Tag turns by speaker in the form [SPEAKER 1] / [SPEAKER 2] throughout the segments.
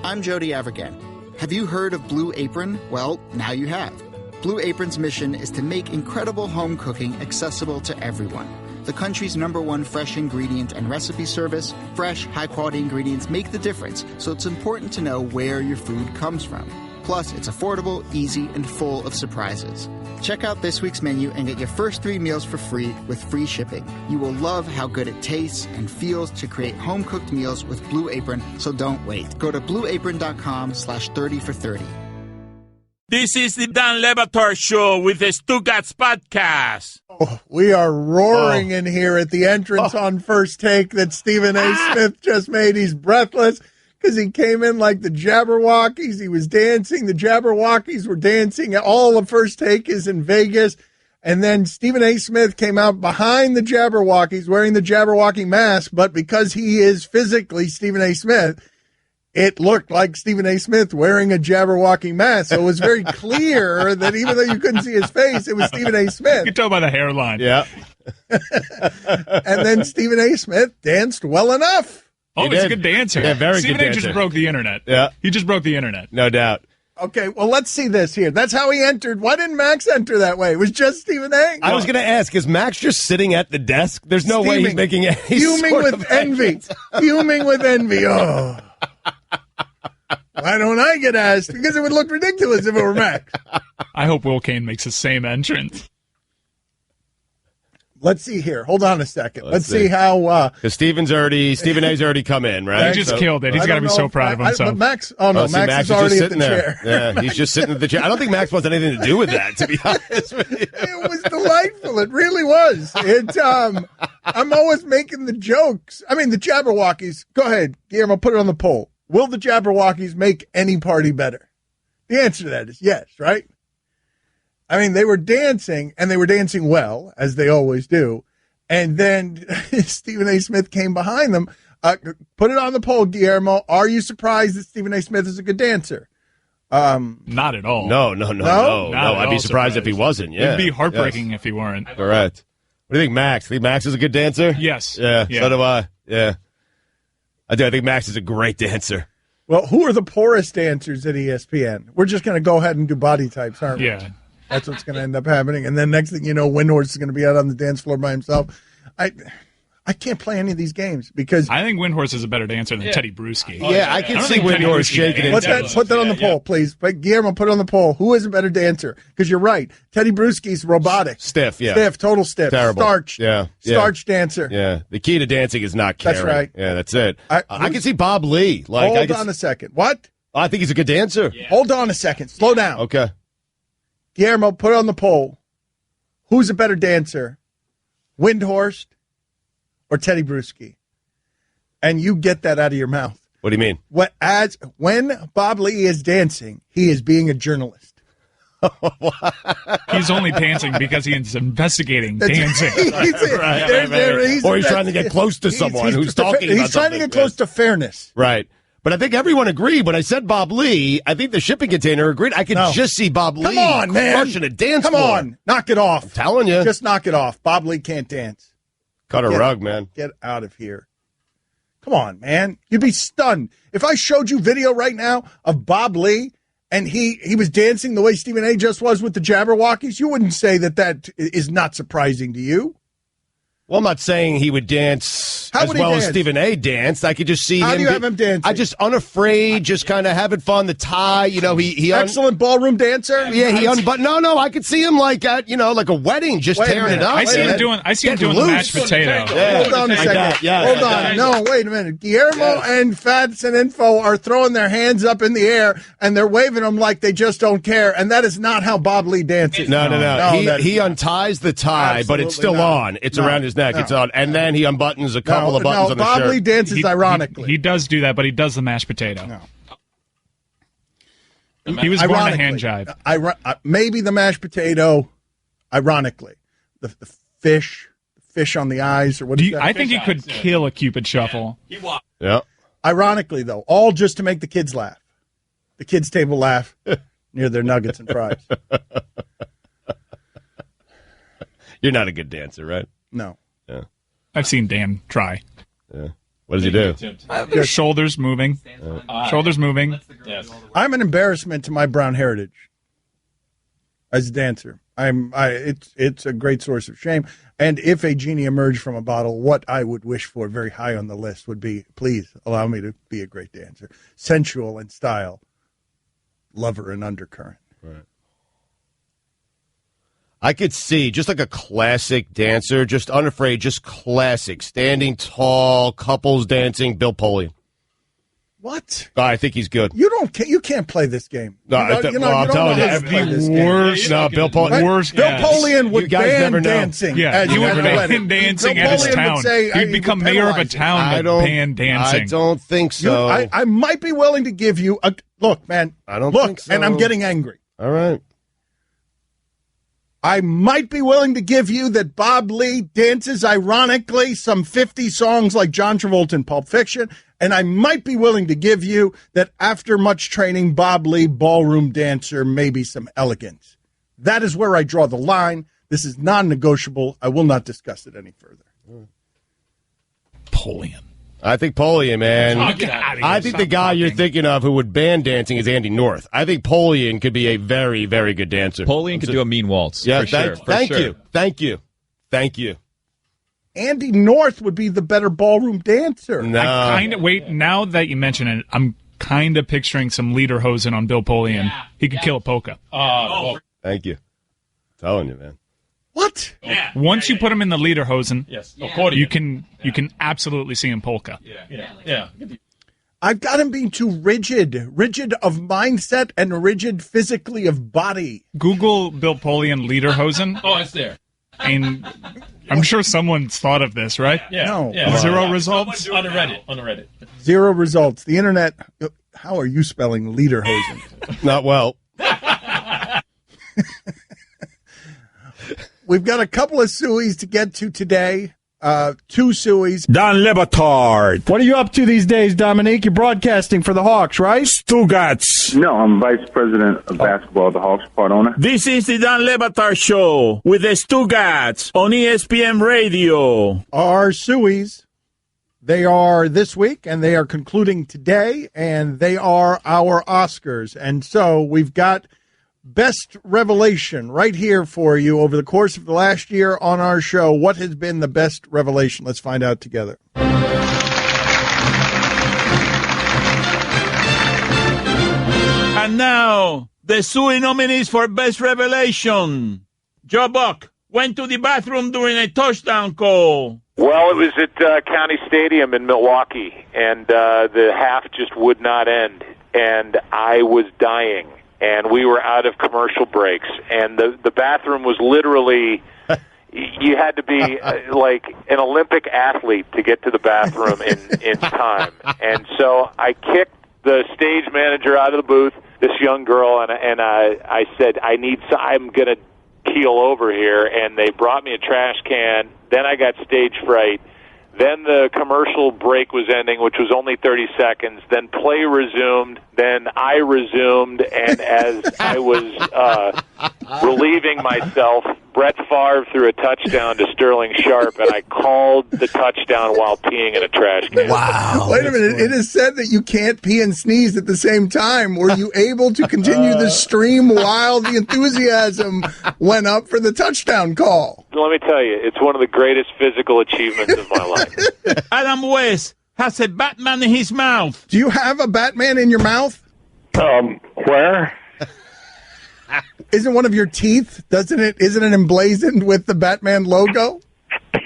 [SPEAKER 1] I'm Jody Avirgan. Have you heard of Blue Apron? Well, now you have. Blue Apron's mission is to make incredible home cooking accessible to everyone. The country's #1 fresh ingredient and recipe service, fresh, high-quality ingredients make the difference, so it's important to know where your food comes from. Plus, it's affordable, easy, and full of surprises. Check out this week's menu and get your first 3 meals for free with free shipping. You will love how good it tastes and feels to create home-cooked meals with Blue Apron, so don't wait. Go to blueapron.com/30 for 30.
[SPEAKER 2] This is the Dan Le Batard Show with the Stugotz podcast.
[SPEAKER 3] Oh, we are roaring in here at the entrance on First Take that Stephen A. Smith just made. He's breathless because he came in like the Jabberwockies. He was dancing. The Jabberwockies were dancing. All of First Take is in Vegas. And then Stephen A. Smith came out behind the Jabberwockies wearing the Jabberwocky mask. But because he is physically Stephen A. Smith, it looked like Stephen A. Smith wearing a Jabberwocky mask. So it was very clear that even though you couldn't see his face, it was Stephen A. Smith.
[SPEAKER 4] You can tell by the hairline.
[SPEAKER 5] Yeah.
[SPEAKER 3] And then Stephen A. Smith danced well enough.
[SPEAKER 4] Oh, he's a good dancer.
[SPEAKER 5] Yeah, very
[SPEAKER 4] Stephen
[SPEAKER 5] good
[SPEAKER 4] A.
[SPEAKER 5] dancer.
[SPEAKER 4] just broke the internet.
[SPEAKER 5] Yeah.
[SPEAKER 4] He just broke the internet.
[SPEAKER 5] No doubt.
[SPEAKER 3] Okay, well, let's see this here. That's how he entered. Why didn't Max enter that way? It was just Stephen A.
[SPEAKER 5] I was going to ask, is Max just sitting at the desk? There's no way he's making any
[SPEAKER 3] fuming
[SPEAKER 5] sort
[SPEAKER 3] with
[SPEAKER 5] of
[SPEAKER 3] envy. Fuming with envy. Oh. Why don't I get asked? Because it would look ridiculous if it were Max.
[SPEAKER 4] I hope Will Kane makes the same entrance.
[SPEAKER 3] Let's see here. Hold on a second. Let's see how.
[SPEAKER 5] Because Stephen A's already come in, right?
[SPEAKER 4] He just killed it. He's got to be so proud of himself.
[SPEAKER 3] But Max, Max is
[SPEAKER 5] is
[SPEAKER 3] already
[SPEAKER 5] just
[SPEAKER 3] at the
[SPEAKER 5] sitting there.
[SPEAKER 3] chair.
[SPEAKER 5] Yeah, he's just sitting at the chair. I don't think Max wants anything to do with that, to be honest with you.
[SPEAKER 3] It was delightful. It really was. I'm always making the jokes. I mean, the Jabberwockies. Go ahead, Guillermo, put it on the poll. Will the Jabberwockies make any party better? The answer to that is yes, right? I mean, they were dancing, and they were dancing well, as they always do. And then Stephen A. Smith came behind them. Put it on the poll, Guillermo. Are you surprised that Stephen A. Smith is a good dancer?
[SPEAKER 4] Not at all.
[SPEAKER 5] No. I'd be surprised if he wasn't. Yeah,
[SPEAKER 4] It'd be heartbreaking if he weren't.
[SPEAKER 5] Correct. What do you think, Max? Think Max is a good dancer?
[SPEAKER 4] Yes.
[SPEAKER 5] Yeah. So do I. Yeah. I do. I think Max is a great dancer.
[SPEAKER 3] Well, who are the poorest dancers at ESPN? We're just going to go ahead and do body types, aren't we?
[SPEAKER 4] Yeah.
[SPEAKER 3] That's what's going to end up happening. And then next thing you know, Windhorse is going to be out on the dance floor by himself. I can't play any of these games because
[SPEAKER 4] I think Windhorse is a better dancer than Teddy Bruschi.
[SPEAKER 5] Yeah, I can see Windhorse shaking it.
[SPEAKER 3] Put that on the poll, please. But Guillermo, put it on the poll. Who is a better dancer? Because you're right. Teddy Bruschi's robotic.
[SPEAKER 5] Stiff, yeah.
[SPEAKER 3] Stiff, total stiff.
[SPEAKER 5] Terrible.
[SPEAKER 3] Starch.
[SPEAKER 5] Yeah.
[SPEAKER 3] Starch dancer.
[SPEAKER 5] Yeah. The key to dancing is not caring.
[SPEAKER 3] That's right.
[SPEAKER 5] Yeah, that's it. I can see Bob Lee.
[SPEAKER 3] Hold on a second. What?
[SPEAKER 5] I think he's a good dancer.
[SPEAKER 3] Yeah. Hold on a second. Slow down.
[SPEAKER 5] Okay.
[SPEAKER 3] Guillermo, put it on the poll. Who's a better dancer? Windhorst or Teddy Bruschi? And you get that out of your mouth.
[SPEAKER 5] What do you mean?
[SPEAKER 3] When Bob Lee is dancing, he is being a journalist.
[SPEAKER 4] He's only dancing because he is investigating dancing.
[SPEAKER 5] Or he's trying to get close to someone who's talking about
[SPEAKER 3] He's trying to get close to fairness.
[SPEAKER 5] Right. But I think everyone agreed. When I said Bob Lee, I think the shipping container agreed. I could just see Bob Lee crushing a dance floor.
[SPEAKER 3] Come on. Knock it off.
[SPEAKER 5] I'm telling you.
[SPEAKER 3] Just knock it off. Bob Lee can't dance.
[SPEAKER 5] Cut a rug, man.
[SPEAKER 3] Get out of here. Come on, man. You'd be stunned. If I showed you video right now of Bob Lee and he was dancing the way Stephen A. just was with the Jabberwockies, you wouldn't say that is not surprising to you.
[SPEAKER 5] Well, I'm not saying he would dance as well as Stephen A. danced. I could just see him.
[SPEAKER 3] How do you have him dancing?
[SPEAKER 5] I just unafraid, just kind of having fun. The tie, he
[SPEAKER 3] excellent ballroom dancer.
[SPEAKER 5] Yeah, he unbuttoned. No, I could see him like at like a wedding, just tearing it up.
[SPEAKER 4] I see him doing the mashed potato.
[SPEAKER 3] Yeah. Hold on a second. Hold on. No, wait a minute. Guillermo and Fats and Info are throwing their hands up in the air and they're waving them like they just don't care. And that is not how Bob Lee dances.
[SPEAKER 5] No. He unties the tie, but it's still on. It's around his neck. It's on, and then he unbuttons a couple of buttons on the shirt.
[SPEAKER 3] Bob Lee dances ironically.
[SPEAKER 4] He does do that, but he does the mashed potato. No. He was born a hand jive.
[SPEAKER 3] Maybe the mashed potato, ironically. The fish on the eyes, or what is that?
[SPEAKER 4] I think he could kill a Cupid shuffle.
[SPEAKER 5] Yeah.
[SPEAKER 3] Ironically, though, all just to make the kids laugh. The kids' table laugh near their nuggets and fries.
[SPEAKER 5] You're not a good dancer, right?
[SPEAKER 3] No.
[SPEAKER 5] Yeah.
[SPEAKER 4] I've seen Dan try.
[SPEAKER 5] Yeah. What does he do?
[SPEAKER 4] Shoulders moving. Shoulders moving.
[SPEAKER 6] Yes.
[SPEAKER 3] I'm an embarrassment to my brown heritage as a dancer. It's a great source of shame. And if a genie emerged from a bottle, what I would wish for very high on the list would be, please allow me to be a great dancer. Sensual in style. Lover and undercurrent.
[SPEAKER 5] Right. I could see just like a classic dancer, just unafraid, just classic, standing tall, couples dancing, Bill Polian.
[SPEAKER 3] What?
[SPEAKER 5] I think he's good.
[SPEAKER 3] You can't play this game.
[SPEAKER 5] No, I'm telling you,
[SPEAKER 4] worst.
[SPEAKER 5] No, Bill Polian.
[SPEAKER 4] Worst.
[SPEAKER 3] Bill Polian would ban
[SPEAKER 5] never know.
[SPEAKER 3] dancing.
[SPEAKER 4] Yeah,
[SPEAKER 3] as
[SPEAKER 4] he would
[SPEAKER 3] ban
[SPEAKER 4] ban dancing at his town. He'd become mayor of a town that banned dancing.
[SPEAKER 5] I don't think so.
[SPEAKER 3] I might be willing to give you a look, man.
[SPEAKER 5] I don't
[SPEAKER 3] look,
[SPEAKER 5] think so.
[SPEAKER 3] And I'm getting angry.
[SPEAKER 5] All right.
[SPEAKER 3] I might be willing to give you that Bob Lee dances ironically some 50 songs like John Travolta in Pulp Fiction, and I might be willing to give you that after much training, Bob Lee, ballroom dancer, maybe some elegance. That is where I draw the line. This is non-negotiable. I will not discuss it any further.
[SPEAKER 4] Polian.
[SPEAKER 5] I think Polian, man. I think the guy you're thinking of who would ban dancing is Andy North. I think Polian could be a very, very good dancer.
[SPEAKER 7] Polian could do a mean waltz.
[SPEAKER 5] Yeah,
[SPEAKER 7] Thank
[SPEAKER 5] you.
[SPEAKER 3] Andy North would be the better ballroom dancer.
[SPEAKER 5] No.
[SPEAKER 4] Now that you mention it, I'm kind of picturing some lederhosen on Bill Polian. Yeah. He could kill a polka.
[SPEAKER 5] Thank you. I'm telling you, man.
[SPEAKER 3] What?
[SPEAKER 4] Yeah. Once you put him in the lederhosen,
[SPEAKER 6] yes.
[SPEAKER 4] you can absolutely see him polka.
[SPEAKER 6] Yeah.
[SPEAKER 3] I've got him being too rigid of mindset and rigid physically of body.
[SPEAKER 4] Google Bill Polian lederhosen.
[SPEAKER 6] Oh, it's there.
[SPEAKER 4] And I'm sure someone's thought of this, right?
[SPEAKER 6] Yeah.
[SPEAKER 3] No.
[SPEAKER 6] Yeah.
[SPEAKER 4] Zero results?
[SPEAKER 6] On Reddit.
[SPEAKER 3] Zero results. The internet. How are you spelling lederhosen?
[SPEAKER 5] Not well.
[SPEAKER 3] We've got a couple of sueys to get to today. Two sueys.
[SPEAKER 2] Dan Le Batard.
[SPEAKER 3] What are you up to these days, Dominique? You're broadcasting for the Hawks, right?
[SPEAKER 2] Stugotz.
[SPEAKER 8] No, I'm vice president of basketball, the Hawks part owner.
[SPEAKER 2] This is the Dan Le Batard Show with the Stugotz on ESPN Radio.
[SPEAKER 3] Our sueys, they are this week, and they are concluding today, and they are our Oscars. And so we've got Best Revelation right here for you over the course of the last year on our show. What has been the best revelation? Let's find out together.
[SPEAKER 2] And now, the sui nominees for Best Revelation. Joe Buck went to the bathroom during a touchdown call.
[SPEAKER 9] Well, it was at County Stadium in Milwaukee, and the half just would not end, and I was dying. And we were out of commercial breaks, and the bathroom was literally, you had to be like an Olympic athlete to get to the bathroom in time. And so I kicked the stage manager out of the booth, this young girl, and I said, I'm going to keel over here, and they brought me a trash can. Then I got stage fright. Then the commercial break was ending, which was only 30 seconds. Then play resumed. Then I resumed. And as I was relieving myself, Brett Favre threw a touchdown to Sterling Sharp, and I called the touchdown while peeing in a trash can.
[SPEAKER 3] Wow. Wait a minute. It is said that you can't pee and sneeze at the same time. Were you able to continue the stream while the enthusiasm went up for the touchdown call?
[SPEAKER 9] Let me tell you, it's one of the greatest physical achievements of my life.
[SPEAKER 2] Adam West has a Batman in his mouth.
[SPEAKER 3] Do you have a Batman in your mouth?
[SPEAKER 8] Where?
[SPEAKER 3] Isn't one of your teeth? Isn't it emblazoned with the Batman logo?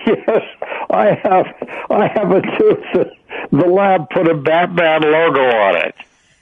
[SPEAKER 8] Yes, I have a tooth. The lab put a Batman logo on it.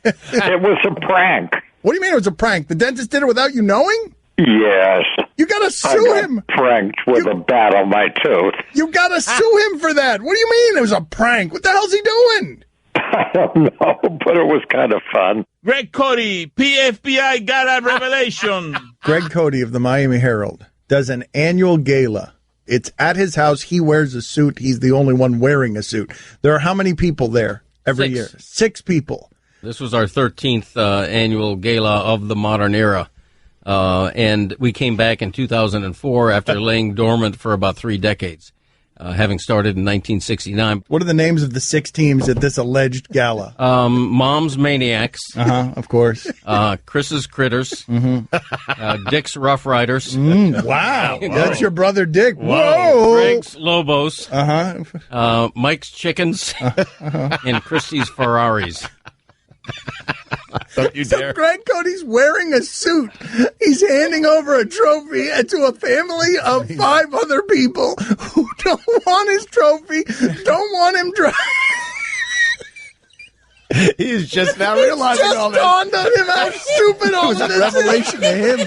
[SPEAKER 8] It was a prank.
[SPEAKER 3] What do you mean it was a prank? The dentist did it without you knowing?
[SPEAKER 8] Yes.
[SPEAKER 3] You gotta sue him.
[SPEAKER 8] Pranked with a bat on my tooth.
[SPEAKER 3] You gotta sue him for that. What do you mean it was a prank? What the hell's he doing?
[SPEAKER 8] I don't know, but it was kind of fun.
[SPEAKER 2] Greg Cody, PFBI got a revelation.
[SPEAKER 3] Greg Cody of the Miami Herald does an annual gala. It's at his house. He wears a suit. He's the only one wearing a suit. There are how many people there every year? 6 people.
[SPEAKER 10] This was our 13th annual gala of the modern era. And we came back in 2004 after laying dormant for about 3 decades. having started in 1969.
[SPEAKER 3] What are the names of the 6 teams at this alleged gala?
[SPEAKER 10] Mom's Maniacs.
[SPEAKER 3] Of course.
[SPEAKER 10] Chris's Critters. Dick's Rough Riders.
[SPEAKER 3] Wow. That's your brother Dick. Whoa.
[SPEAKER 10] Greg's Lobos. Mike's Chickens. And Christie's Ferraris.
[SPEAKER 5] Don't you
[SPEAKER 3] So
[SPEAKER 5] dare.
[SPEAKER 3] Greg Cody's wearing a suit. He's handing over a trophy to a family of 5 other people who don't want his trophy, don't want him driving.
[SPEAKER 5] He's just now realizing all
[SPEAKER 3] Just
[SPEAKER 5] that.
[SPEAKER 3] dawned on him how stupid all this is. It was a revelation to him.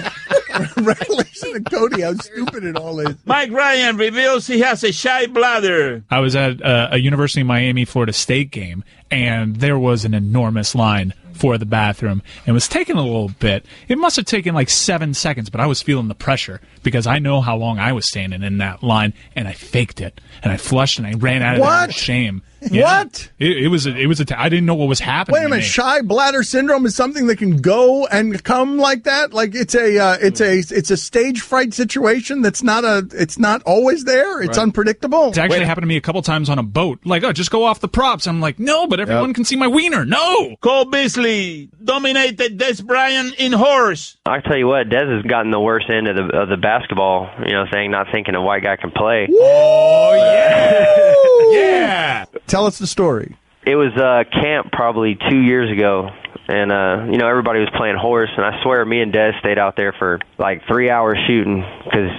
[SPEAKER 3] Revelation to Cody how stupid it all is.
[SPEAKER 2] Mike Ryan reveals he has a shy bladder.
[SPEAKER 4] I was at a University of Miami, Florida State game, and there was an enormous line for the bathroom. It was taking a little bit. It must have taken like 7 seconds, but I was feeling the pressure because I know how long I was standing in that line, and I faked it. And I flushed, and I ran out of there with shame. Yeah.
[SPEAKER 3] What?
[SPEAKER 4] It was I didn't know what was happening.
[SPEAKER 3] Wait a minute. Shy bladder syndrome is something that can go and come like that. Like it's a stage fright situation. It's not always there. It's unpredictable.
[SPEAKER 4] It's actually happened to me a couple times on a boat. Like, just go off the props. I'm like, no, but everyone can see my wiener. No.
[SPEAKER 2] Cole Beasley dominated Des Bryant in horse.
[SPEAKER 6] I tell you what, Des has gotten the worst end of the basketball, thing, not thinking a white guy can play.
[SPEAKER 2] Oh, yeah. Yeah.
[SPEAKER 3] Tell us the story.
[SPEAKER 6] It was camp probably 2 years ago, and, everybody was playing horse, and I swear me and Des stayed out there for like 3 hours shooting because,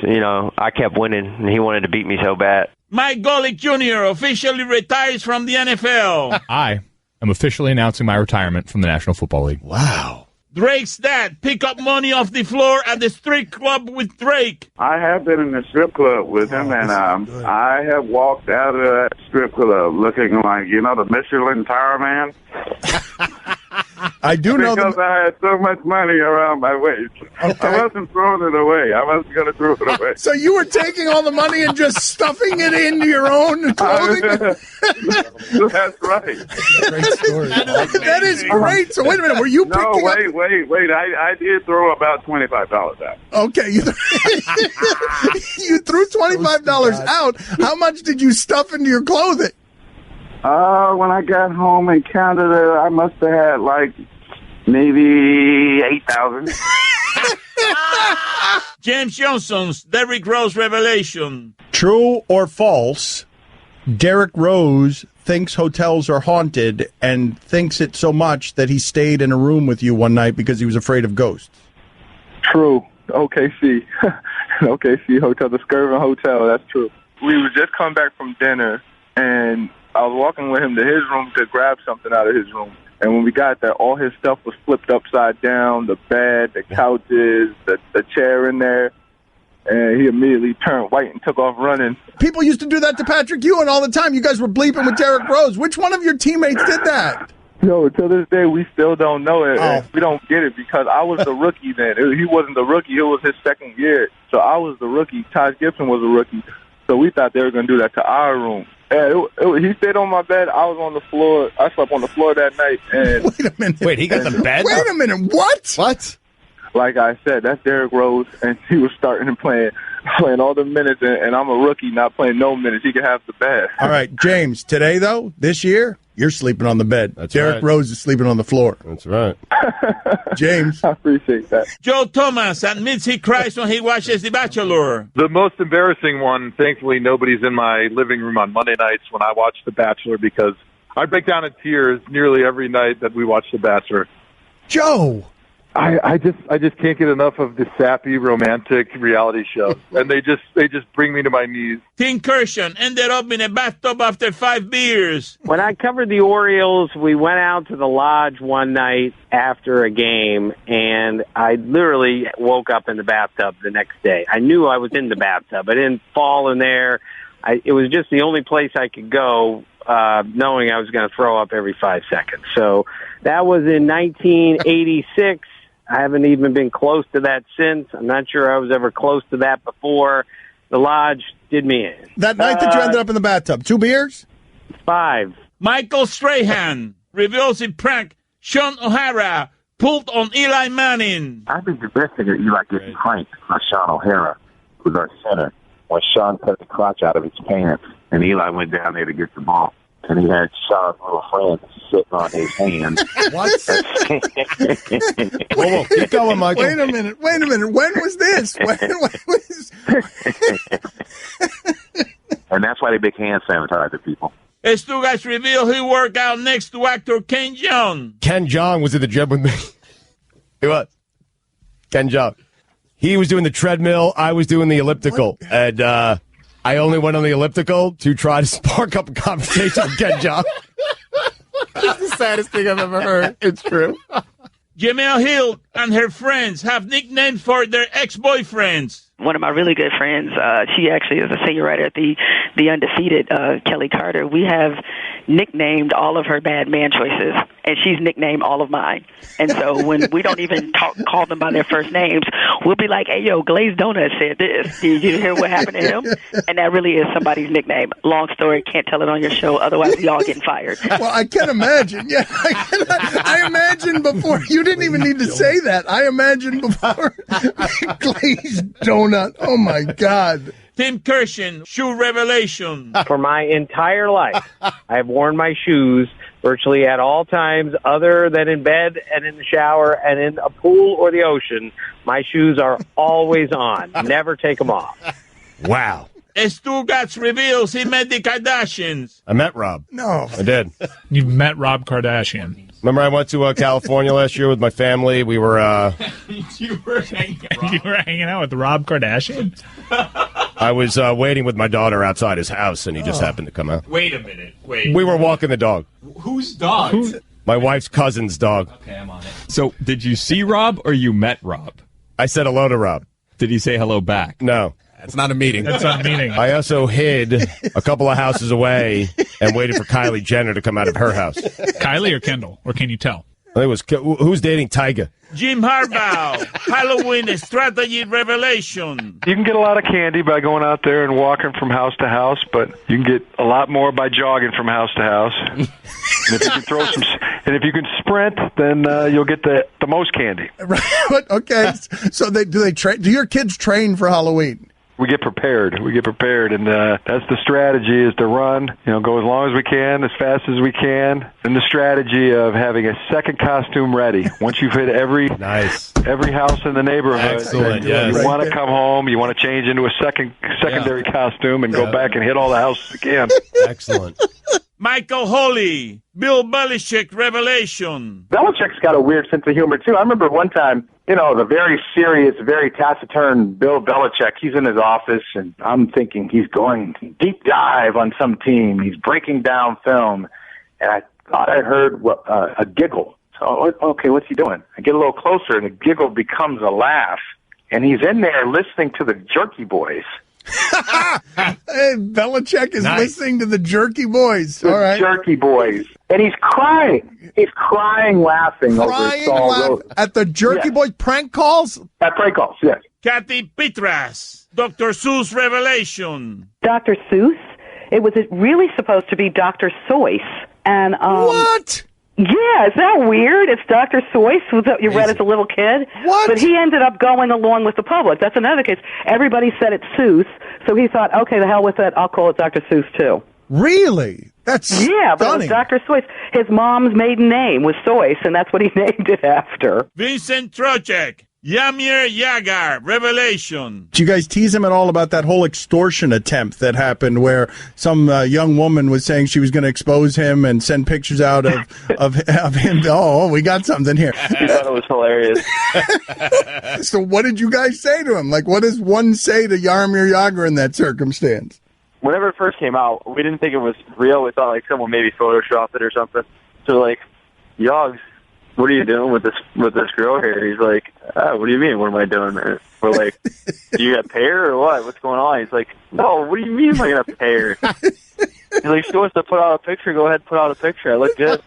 [SPEAKER 6] I kept winning, and he wanted to beat me so bad.
[SPEAKER 2] Mike Golick Jr. officially retires from the NFL.
[SPEAKER 7] I am officially announcing my retirement from the National Football League.
[SPEAKER 3] Wow.
[SPEAKER 2] Drake's dad pick up money off the floor at the strip club with Drake.
[SPEAKER 11] I have been in the strip club with him, and I have walked out of that strip club looking like, the Michelin tire man.
[SPEAKER 3] I do know
[SPEAKER 11] because I had so much money around my waist. Okay. I wasn't throwing it away. I wasn't going to throw it away.
[SPEAKER 3] So you were taking all the money and just stuffing it into your own clothing?
[SPEAKER 11] That's right.
[SPEAKER 3] Great story. That is great. So wait a minute. Were you picking up?
[SPEAKER 11] Wait. I did throw about $25 out.
[SPEAKER 3] Okay. You threw $25 out. How much did you stuff into your clothing?
[SPEAKER 11] When I got home and counted it, I must have had maybe 8,000.
[SPEAKER 2] James Johnson's Derrick Rose revelation.
[SPEAKER 3] True or false, Derrick Rose thinks hotels are haunted and thinks it so much that he stayed in a room with you one night because he was afraid of ghosts.
[SPEAKER 12] True. OKC. OKC Hotel, the Skirvin Hotel, that's true. We was just come back from dinner, and I was walking with him to his room to grab something out of his room. And when we got there, all his stuff was flipped upside down, the bed, the couches, the chair in there. And he immediately turned white and took off running.
[SPEAKER 3] People used to do that to Patrick Ewing all the time. You guys were bleeping with Derrick Rose. Which one of your teammates did that?
[SPEAKER 12] No, to this day, we still don't know it. Oh. We don't get it because I was the rookie then. He wasn't the rookie. It was his second year. So I was the rookie. Taj Gibson was a rookie. So we thought they were going to do that to our room. And he stayed on my bed. I was on the floor. I slept on the floor that night. And
[SPEAKER 3] wait a minute.
[SPEAKER 5] Wait, he got the bed?
[SPEAKER 3] Wait a minute. What?
[SPEAKER 5] What?
[SPEAKER 12] Like I said, that's Derrick Rose, and he was starting and playing all the minutes, and I'm a rookie not playing no minutes. He can have the bed.
[SPEAKER 3] All right, James, today, though, this year, you're sleeping on the bed.
[SPEAKER 5] That's
[SPEAKER 3] Derrick
[SPEAKER 5] right.
[SPEAKER 3] Rose is sleeping on the floor.
[SPEAKER 5] That's right.
[SPEAKER 3] James.
[SPEAKER 12] I appreciate that.
[SPEAKER 2] Joe Thomas admits he cries when he watches The Bachelor.
[SPEAKER 13] The most embarrassing one, thankfully, nobody's in my living room on Monday nights when I watch The Bachelor because I break down in tears nearly every night that we watch The Bachelor.
[SPEAKER 3] Joe.
[SPEAKER 13] I just can't get enough of the sappy romantic reality shows, and they just bring me to my knees.
[SPEAKER 2] Tim Kirshen ended up in a bathtub after 5 beers.
[SPEAKER 14] When I covered the Orioles, we went out to the lodge one night after a game, and I literally woke up in the bathtub the next day. I knew I was in the bathtub. I didn't fall in there. It was just the only place I could go, knowing I was going to throw up every 5 seconds. So that was in 1986. I haven't even been close to that since. I'm not sure I was ever close to that before. The lodge did me in.
[SPEAKER 3] That night that you ended up in the bathtub, 2 beers?
[SPEAKER 14] 5.
[SPEAKER 2] Michael Strahan reveals in prank Sean O'Hara pulled on Eli Manning.
[SPEAKER 15] I think the best thing that Eli gets in prank by Sean O'Hara, who's our center.
[SPEAKER 11] when Sean cut the crotch out of his pants, and Eli went down there to get the ball. And he had Sean's little friend sitting on his hand.
[SPEAKER 5] What? Whoa, keep going, Michael.
[SPEAKER 3] Wait a minute. When was this? When was...
[SPEAKER 11] And that's why they make hand sanitizer, people.
[SPEAKER 2] Stugotz revealed he worked out next to actor Ken Jeong.
[SPEAKER 5] Ken Jeong was at the gym with me. He was. Ken Jeong. He was doing the treadmill. I was doing the elliptical. What? And I only went on the elliptical to try to spark up a conversation with Ken Jeong. That's the saddest thing I've ever heard. It's true.
[SPEAKER 2] Jemele Hill and her friends have nicknames for their ex-boyfriends.
[SPEAKER 15] One of my really good friends, she actually is a senior writer at the Undefeated, Kelly Carter. We have nicknamed all of her bad man choices, and she's nicknamed all of mine. And so when we don't even call them by their first names, we'll be like, hey, yo, Glazed Donut said this. Did you hear what happened to him? And that really is somebody's nickname. Long story, can't tell it on your show, otherwise we all getting fired.
[SPEAKER 3] Well, I can imagine. Yeah, I imagine before. You didn't even need to say that. I imagined before Glazed Donut. Oh, my God.
[SPEAKER 2] Tim Kirshen, shoe revelation.
[SPEAKER 14] For my entire life, I have worn my shoes virtually at all times other than in bed and in the shower and in a pool or the ocean. My shoes are always on. Never take them off.
[SPEAKER 5] Wow.
[SPEAKER 2] Stugotz reveals he met the Kardashians.
[SPEAKER 5] I met Rob.
[SPEAKER 3] No.
[SPEAKER 5] I did.
[SPEAKER 4] You met Rob Kardashian.
[SPEAKER 5] Remember I went to California last year with my family? We were...
[SPEAKER 4] You were hanging out with Rob Kardashian?
[SPEAKER 5] I was waiting with my daughter outside his house, and he just happened to come out.
[SPEAKER 2] Wait a minute. Wait.
[SPEAKER 5] We were walking the dog.
[SPEAKER 2] Whose dog?
[SPEAKER 5] My wife's cousin's dog.
[SPEAKER 2] Okay, I'm on it.
[SPEAKER 16] So, did you see Rob or you met Rob?
[SPEAKER 5] I said hello to Rob.
[SPEAKER 16] Did he say hello back?
[SPEAKER 5] No.
[SPEAKER 7] That's not a meeting.
[SPEAKER 4] That's not a meeting.
[SPEAKER 5] I also hid a couple of houses away and waited for Kylie Jenner to come out of her house.
[SPEAKER 4] Kylie or Kendall? Or can you tell?
[SPEAKER 5] It was who's dating Tyga?
[SPEAKER 2] Jim Harbaugh, Halloween strategy revelation.
[SPEAKER 13] You can get a lot of candy by going out there and walking from house to house, but you can get a lot more by jogging from house to house. And if you can throw some, and if you can sprint, then you'll get the most candy.
[SPEAKER 3] Right. Okay. So do your kids train for Halloween?
[SPEAKER 13] We get prepared, and that's the strategy, is to run, go as long as we can, as fast as we can, and the strategy of having a second costume ready. Once you've hit every house in the neighborhood,
[SPEAKER 5] yes.
[SPEAKER 13] You want to come home, you want to change into a secondary costume and go back and hit all the houses again.
[SPEAKER 5] Excellent.
[SPEAKER 2] Michael Holley, Bill Belichick revelation.
[SPEAKER 17] Belichick's got a weird sense of humor, too. I remember one time, the very serious, very taciturn Bill Belichick, he's in his office, and I'm thinking he's going deep dive on some team. He's breaking down film, and I thought I heard a giggle. So, okay, what's he doing? I get a little closer, and the giggle becomes a laugh, and he's in there listening to the Jerky Boys.
[SPEAKER 3] Hey, Belichick is listening to the Jerky Boys. All right.
[SPEAKER 17] Jerky Boys. And he's crying. He's crying, laughing over Saul Rosen.
[SPEAKER 3] At the Jerky Boys prank calls?
[SPEAKER 17] At prank calls, yes.
[SPEAKER 2] Kathy Pitras, Dr. Seuss revelation.
[SPEAKER 18] Dr. Seuss? It was really supposed to be Dr. Seuss. And,
[SPEAKER 3] what?
[SPEAKER 18] Yeah, is that weird? It's Dr. Seuss, you read as a little kid.
[SPEAKER 3] What?
[SPEAKER 18] But he ended up going along with the public. That's another case. Everybody said it's Seuss, so he thought, okay, the hell with it, I'll call it Dr. Seuss too.
[SPEAKER 3] Really? That's
[SPEAKER 18] Yeah, but
[SPEAKER 3] stunning.
[SPEAKER 18] it was Dr. Seuss. His mom's maiden name was Seuss, and that's what he named it after.
[SPEAKER 2] Vincent Trocek, Yamir Yagar revelation.
[SPEAKER 3] Did you guys tease him at all about that whole extortion attempt that happened where some young woman was saying she was going to expose him and send pictures out of him? Oh, we got something here.
[SPEAKER 6] He thought it was hilarious.
[SPEAKER 3] So what did you guys say to him? Like, what does one say to Yarmir Yager in that circumstance?
[SPEAKER 6] Whenever it first came out, we didn't think it was real. We thought someone maybe photoshopped it or something. So Yogs, what are you doing with this girl here? He's like, what do you mean? What am I doing, man? We're like, do you have hair or what? What's going on? He's like, no, what do you mean am I going to pay her? He's like, she wants to put out a picture. Go ahead, put out a picture. I look good.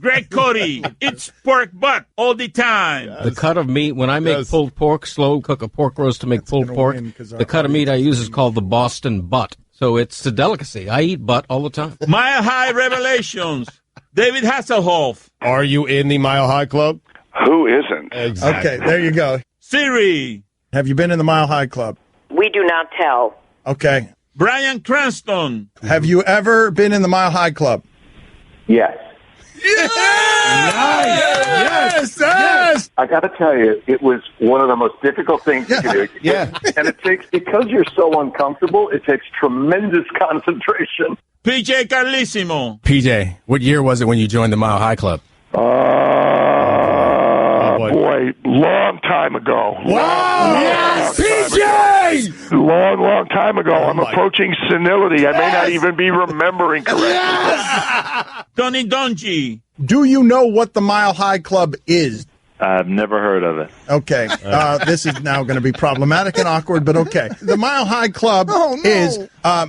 [SPEAKER 2] Greg Cody, it's pork butt all the time.
[SPEAKER 10] The cut of meat, when I make pulled pork, slow cook a pork roast to make pulled pork, the cut of meat I use is called the Boston butt. So it's a delicacy. I eat butt all the time.
[SPEAKER 2] Mile High revelations. David Hasselhoff.
[SPEAKER 5] Are you in the Mile High Club?
[SPEAKER 11] Who isn't?
[SPEAKER 5] Exactly.
[SPEAKER 3] Okay, there you go.
[SPEAKER 2] Siri.
[SPEAKER 3] Have you been in the Mile High Club?
[SPEAKER 14] We do not tell.
[SPEAKER 3] Okay.
[SPEAKER 2] Bryan Cranston.
[SPEAKER 3] Have you ever been in the Mile High Club?
[SPEAKER 8] Yes.
[SPEAKER 3] Yes.
[SPEAKER 8] I got to tell you, it was one of the most difficult things you can do.
[SPEAKER 5] Yeah.
[SPEAKER 8] And it takes, because you're so uncomfortable, it takes tremendous concentration.
[SPEAKER 2] PJ Carlissimo.
[SPEAKER 7] PJ, what year was it when you joined the Mile High Club?
[SPEAKER 8] Boy, long time ago.
[SPEAKER 5] Wow! Yes, PJ!
[SPEAKER 8] Long time ago. I'm approaching senility. I may not even be remembering correctly.
[SPEAKER 2] Tony Dungy.
[SPEAKER 3] Do you know what the Mile High Club is?
[SPEAKER 9] I've never heard of it.
[SPEAKER 3] Okay. This is now going to be problematic and awkward, but okay. The Mile High Club is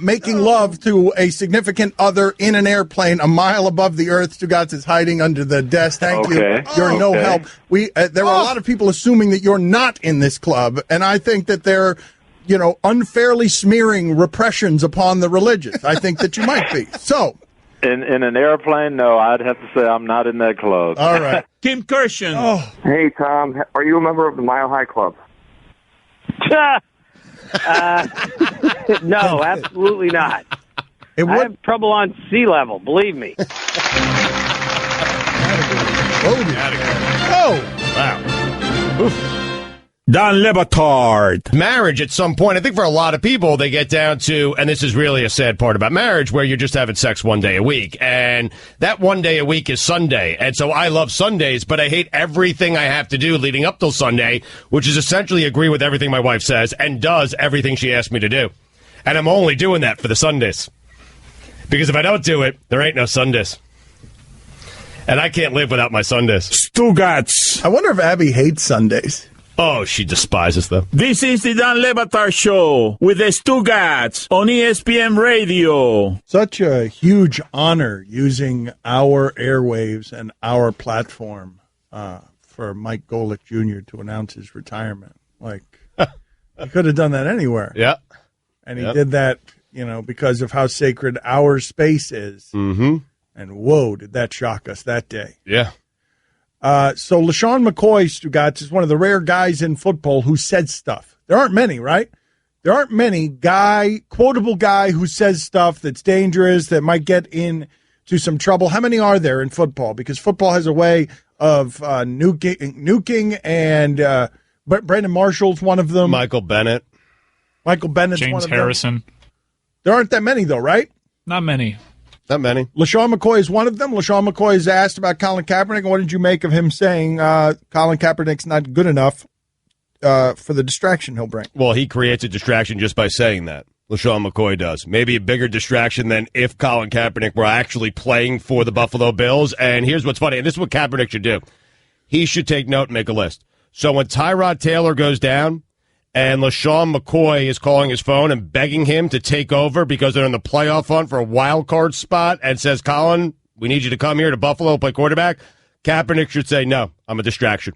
[SPEAKER 3] making love to a significant other in an airplane a mile above the earth. Stugotz is hiding under the desk. Thank you. You're no help. There are a lot of people assuming that you're not in this club, and I think that they're, unfairly smearing repressions upon the religious. I think that you might be. So...
[SPEAKER 9] In an airplane, no, I'd have to say I'm not in that club.
[SPEAKER 3] All right.
[SPEAKER 2] Kim Kirshen.
[SPEAKER 17] Hey, Tom, are you a member of the Mile High Club?
[SPEAKER 14] No, absolutely not. I have trouble on sea level, believe me.
[SPEAKER 5] Wow. Oof.
[SPEAKER 2] Don Le Batard.
[SPEAKER 5] Marriage at some point, I think for a lot of people, they get down to, and this is really a sad part about marriage, where you're just having sex one day a week. And that one day a week is Sunday. And so I love Sundays, but I hate everything I have to do leading up till Sunday, which is essentially agree with everything my wife says and does everything she asks me to do. And I'm only doing that for the Sundays. Because if I don't do it, there ain't no Sundays. And I can't live without my Sundays.
[SPEAKER 2] Stugotz.
[SPEAKER 3] I wonder if Abby hates Sundays.
[SPEAKER 5] Oh, she despises them.
[SPEAKER 2] This is the Don Le Batard Show with the Stugotz on ESPN Radio.
[SPEAKER 3] Such a huge honor using our airwaves and our platform for Mike Golick Jr. to announce his retirement. Like, he could have done that anywhere.
[SPEAKER 5] Yeah.
[SPEAKER 3] And he did that, because of how sacred our space is.
[SPEAKER 5] Mm-hmm.
[SPEAKER 3] And whoa, did that shock us that day.
[SPEAKER 5] Yeah.
[SPEAKER 3] So LaShawn McCoy, Stugotz, is one of the rare guys in football who says stuff. There aren't many, right? There aren't many quotable guy who says stuff that's dangerous, that might get into some trouble. How many are there in football? Because football has a way of nuking, and Brandon Marshall's one of them.
[SPEAKER 5] Michael Bennett's
[SPEAKER 3] one of them.
[SPEAKER 4] James Harrison.
[SPEAKER 3] There aren't that many, though, right?
[SPEAKER 4] Not many.
[SPEAKER 5] Not many.
[SPEAKER 3] LaShawn McCoy is one of them. LaShawn McCoy is asked about Colin Kaepernick. What did you make of him saying Colin Kaepernick's not good enough for the distraction he'll bring?
[SPEAKER 5] Well, he creates a distraction just by saying that. LaShawn McCoy does. Maybe a bigger distraction than if Colin Kaepernick were actually playing for the Buffalo Bills. And here's what's funny, and this is what Kaepernick should do. He should take note and make a list. So when Tyrod Taylor goes down, and LaShawn McCoy is calling his phone and begging him to take over because they're in the playoff hunt for a wild card spot and says, Colin, we need you to come here to Buffalo and play quarterback. Kaepernick should say, no, I'm a distraction.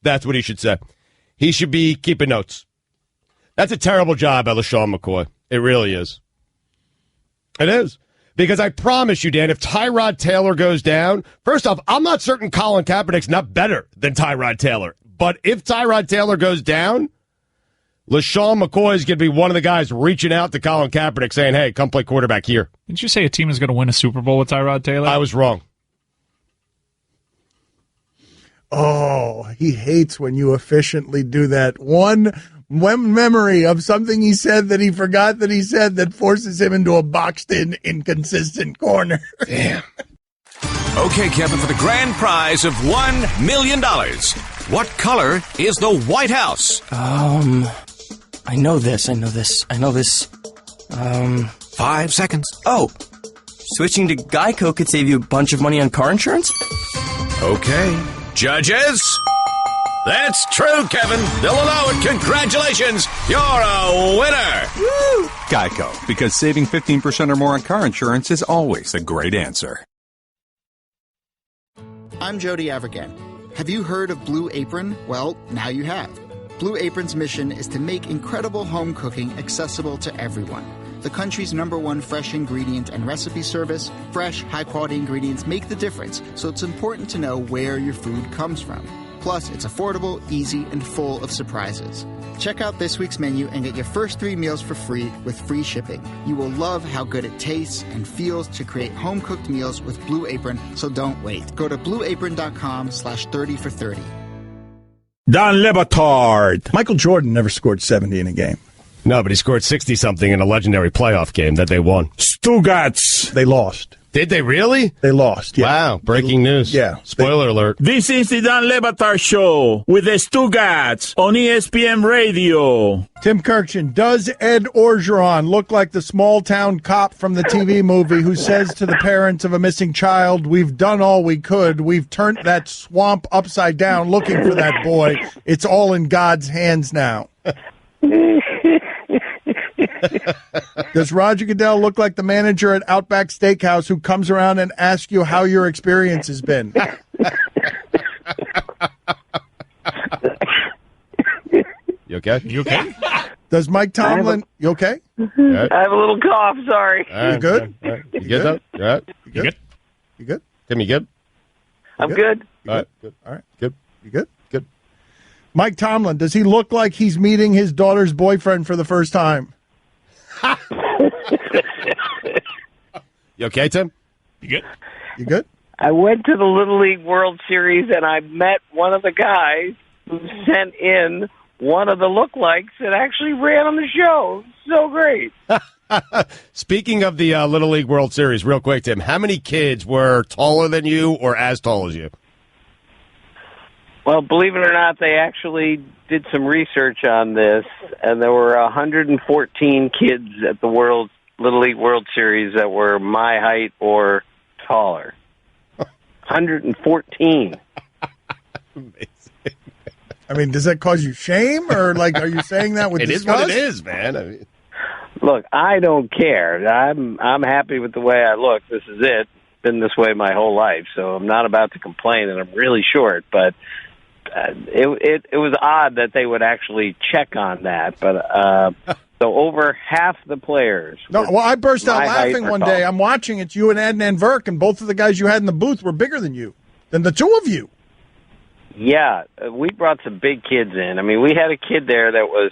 [SPEAKER 5] That's what he should say. He should be keeping notes. That's a terrible job by LaShawn McCoy. It really is. It is. Because I promise you, Dan, if Tyrod Taylor goes down, first off, I'm not certain Colin Kaepernick's not better than Tyrod Taylor. But if Tyrod Taylor goes down, LaShawn McCoy is going to be one of the guys reaching out to Colin Kaepernick saying, hey, come play quarterback here.
[SPEAKER 4] Didn't you say a team is going to win a Super Bowl with Tyrod Taylor?
[SPEAKER 5] I was wrong.
[SPEAKER 3] Oh, he hates when you efficiently do that. One memory of something he said that he forgot that he said that forces him into a boxed-in, inconsistent corner.
[SPEAKER 5] Damn.
[SPEAKER 19] Okay, Kevin, for the grand prize of $1 million, what color is the White House?
[SPEAKER 20] I know this.
[SPEAKER 19] 5 seconds.
[SPEAKER 20] Oh, switching to Geico could save you a bunch of money on car insurance?
[SPEAKER 19] Okay. Judges? That's true, Kevin. They'll allow it. Congratulations. You're a winner.
[SPEAKER 20] Woo!
[SPEAKER 21] Geico, because saving 15% or more on car insurance is always a great answer.
[SPEAKER 1] I'm Jody Avirgan. Have you heard of Blue Apron? Well, now you have. Blue Apron's mission is to make incredible home cooking accessible to everyone. The country's #1 fresh ingredient and recipe service, fresh, high-quality ingredients make the difference, so it's important to know where your food comes from. Plus, it's affordable, easy, and full of surprises. Check out this week's menu and get your first 3 meals for free with free shipping. You will love how good it tastes and feels to create home-cooked meals with Blue Apron, so don't wait. Go to blueapron.com/30 for 30.
[SPEAKER 2] Don Le Batard.
[SPEAKER 3] Michael Jordan never scored 70 in a game.
[SPEAKER 5] No, but he scored 60-something in a legendary playoff game that they won.
[SPEAKER 2] Stugotz.
[SPEAKER 3] They lost.
[SPEAKER 5] Did they really?
[SPEAKER 3] They lost, yeah.
[SPEAKER 5] Wow, breaking news.
[SPEAKER 3] Yeah.
[SPEAKER 5] Spoiler alert.
[SPEAKER 2] This is the Don Le Batard Show with the Stugotz on ESPN Radio.
[SPEAKER 3] Tim Kirkchen, does Ed Orgeron look like the small-town cop from the TV movie who says to the parents of a missing child, we've done all we could, we've turned that swamp upside down looking for that boy, it's all in God's hands now? Does Roger Goodell look like the manager at Outback Steakhouse who comes around and asks you how your experience has been?
[SPEAKER 5] You okay?
[SPEAKER 4] You okay?
[SPEAKER 3] Does Mike Tomlin... You okay?
[SPEAKER 14] I have a little cough, sorry.
[SPEAKER 3] You good?
[SPEAKER 5] All right. You good, though? You all right?
[SPEAKER 3] You good? You good?
[SPEAKER 5] Tim, you good?
[SPEAKER 14] I'm good.
[SPEAKER 5] All right. Good.
[SPEAKER 3] All right.
[SPEAKER 5] Good.
[SPEAKER 3] You good?
[SPEAKER 5] Good.
[SPEAKER 3] Mike Tomlin, does he look like he's meeting his daughter's boyfriend for the first time?
[SPEAKER 5] You okay, Tim?
[SPEAKER 4] You good?
[SPEAKER 3] You good?
[SPEAKER 14] I went to the Little League World Series and I met one of the guys who sent in one of the lookalikes that actually ran on the show. So great.
[SPEAKER 5] Speaking of the Little League World Series, real quick, Tim, how many kids were taller than you or as tall as you?
[SPEAKER 14] Well, believe it or not, they actually did some research on this, and there were 114 kids at the Little League World Series that were my height or taller. 114.
[SPEAKER 5] Amazing.
[SPEAKER 3] I mean, does that cause you shame, or like, are you saying that with
[SPEAKER 5] It
[SPEAKER 3] disgust?
[SPEAKER 5] is what it is, man. I mean,
[SPEAKER 14] Look, I don't care. I'm happy with the way I look. This is it. Been this way my whole life, so I'm not about to complain. And I'm really short, but it was odd that they would actually check on that. But so over half the players.
[SPEAKER 3] No, well, I burst out
[SPEAKER 14] my height
[SPEAKER 3] laughing
[SPEAKER 14] or
[SPEAKER 3] one
[SPEAKER 14] taller.
[SPEAKER 3] day. I'm watching. It's you and Adnan Verk, and both of the guys you had in the booth were bigger than you, than the two of you.
[SPEAKER 14] Yeah, we brought some big kids in. I mean, we had a kid there that was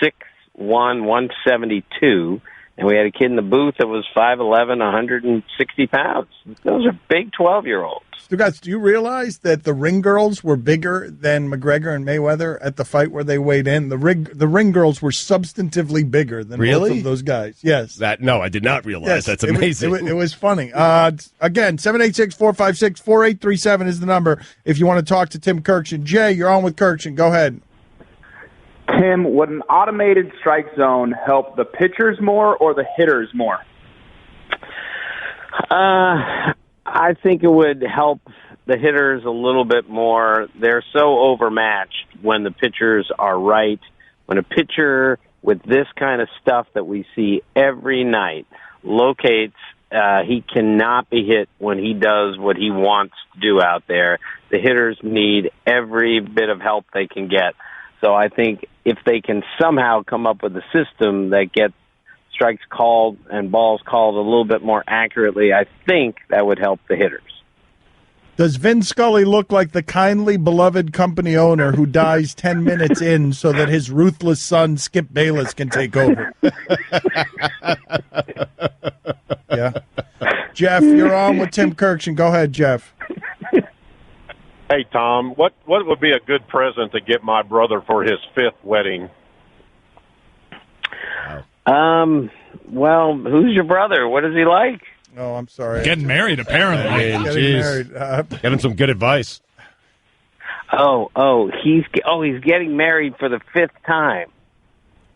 [SPEAKER 14] 6'1", 172, and we had a kid in the booth that was 5'11", 160 pounds. Those are big 12-year-olds.
[SPEAKER 3] Stugotz, do you realize that the ring girls were bigger than McGregor and Mayweather at the fight where they weighed in? The ring girls were substantively bigger than both of those guys. Yes.
[SPEAKER 5] No, I did not realize.
[SPEAKER 3] Yes,
[SPEAKER 5] That's amazing.
[SPEAKER 3] It was funny. Again, 786-456-4837 is the number if you want to talk to Tim Kirkchen. Jay, you're on with Kirkchen. Go ahead.
[SPEAKER 12] Tim, would an automated strike zone help the pitchers more or the hitters more?
[SPEAKER 14] I think it would help the hitters a little bit more. They're so overmatched when the pitchers are right. When a pitcher with this kind of stuff that we see every night locates, he cannot be hit when he does what he wants to do out there. The hitters need every bit of help they can get. So I think if they can somehow come up with a system that gets strikes called and balls called a little bit more accurately, I think that would help the hitters.
[SPEAKER 3] Does Vin Scully look like the kindly beloved company owner who dies 10 minutes in so that his ruthless son, Skip Bayless, can take over? Yeah. Jeff, you're on with Tim Kirkchen. Go ahead, Jeff.
[SPEAKER 22] Hey, Tom, what would be a good present to get my brother for his 5th wedding?
[SPEAKER 14] Well, who's your brother? What is he like?
[SPEAKER 3] Oh, I'm sorry.
[SPEAKER 4] Getting married, apparently.
[SPEAKER 3] Getting married.
[SPEAKER 5] Get him some good advice.
[SPEAKER 14] He's getting married for the 5th time.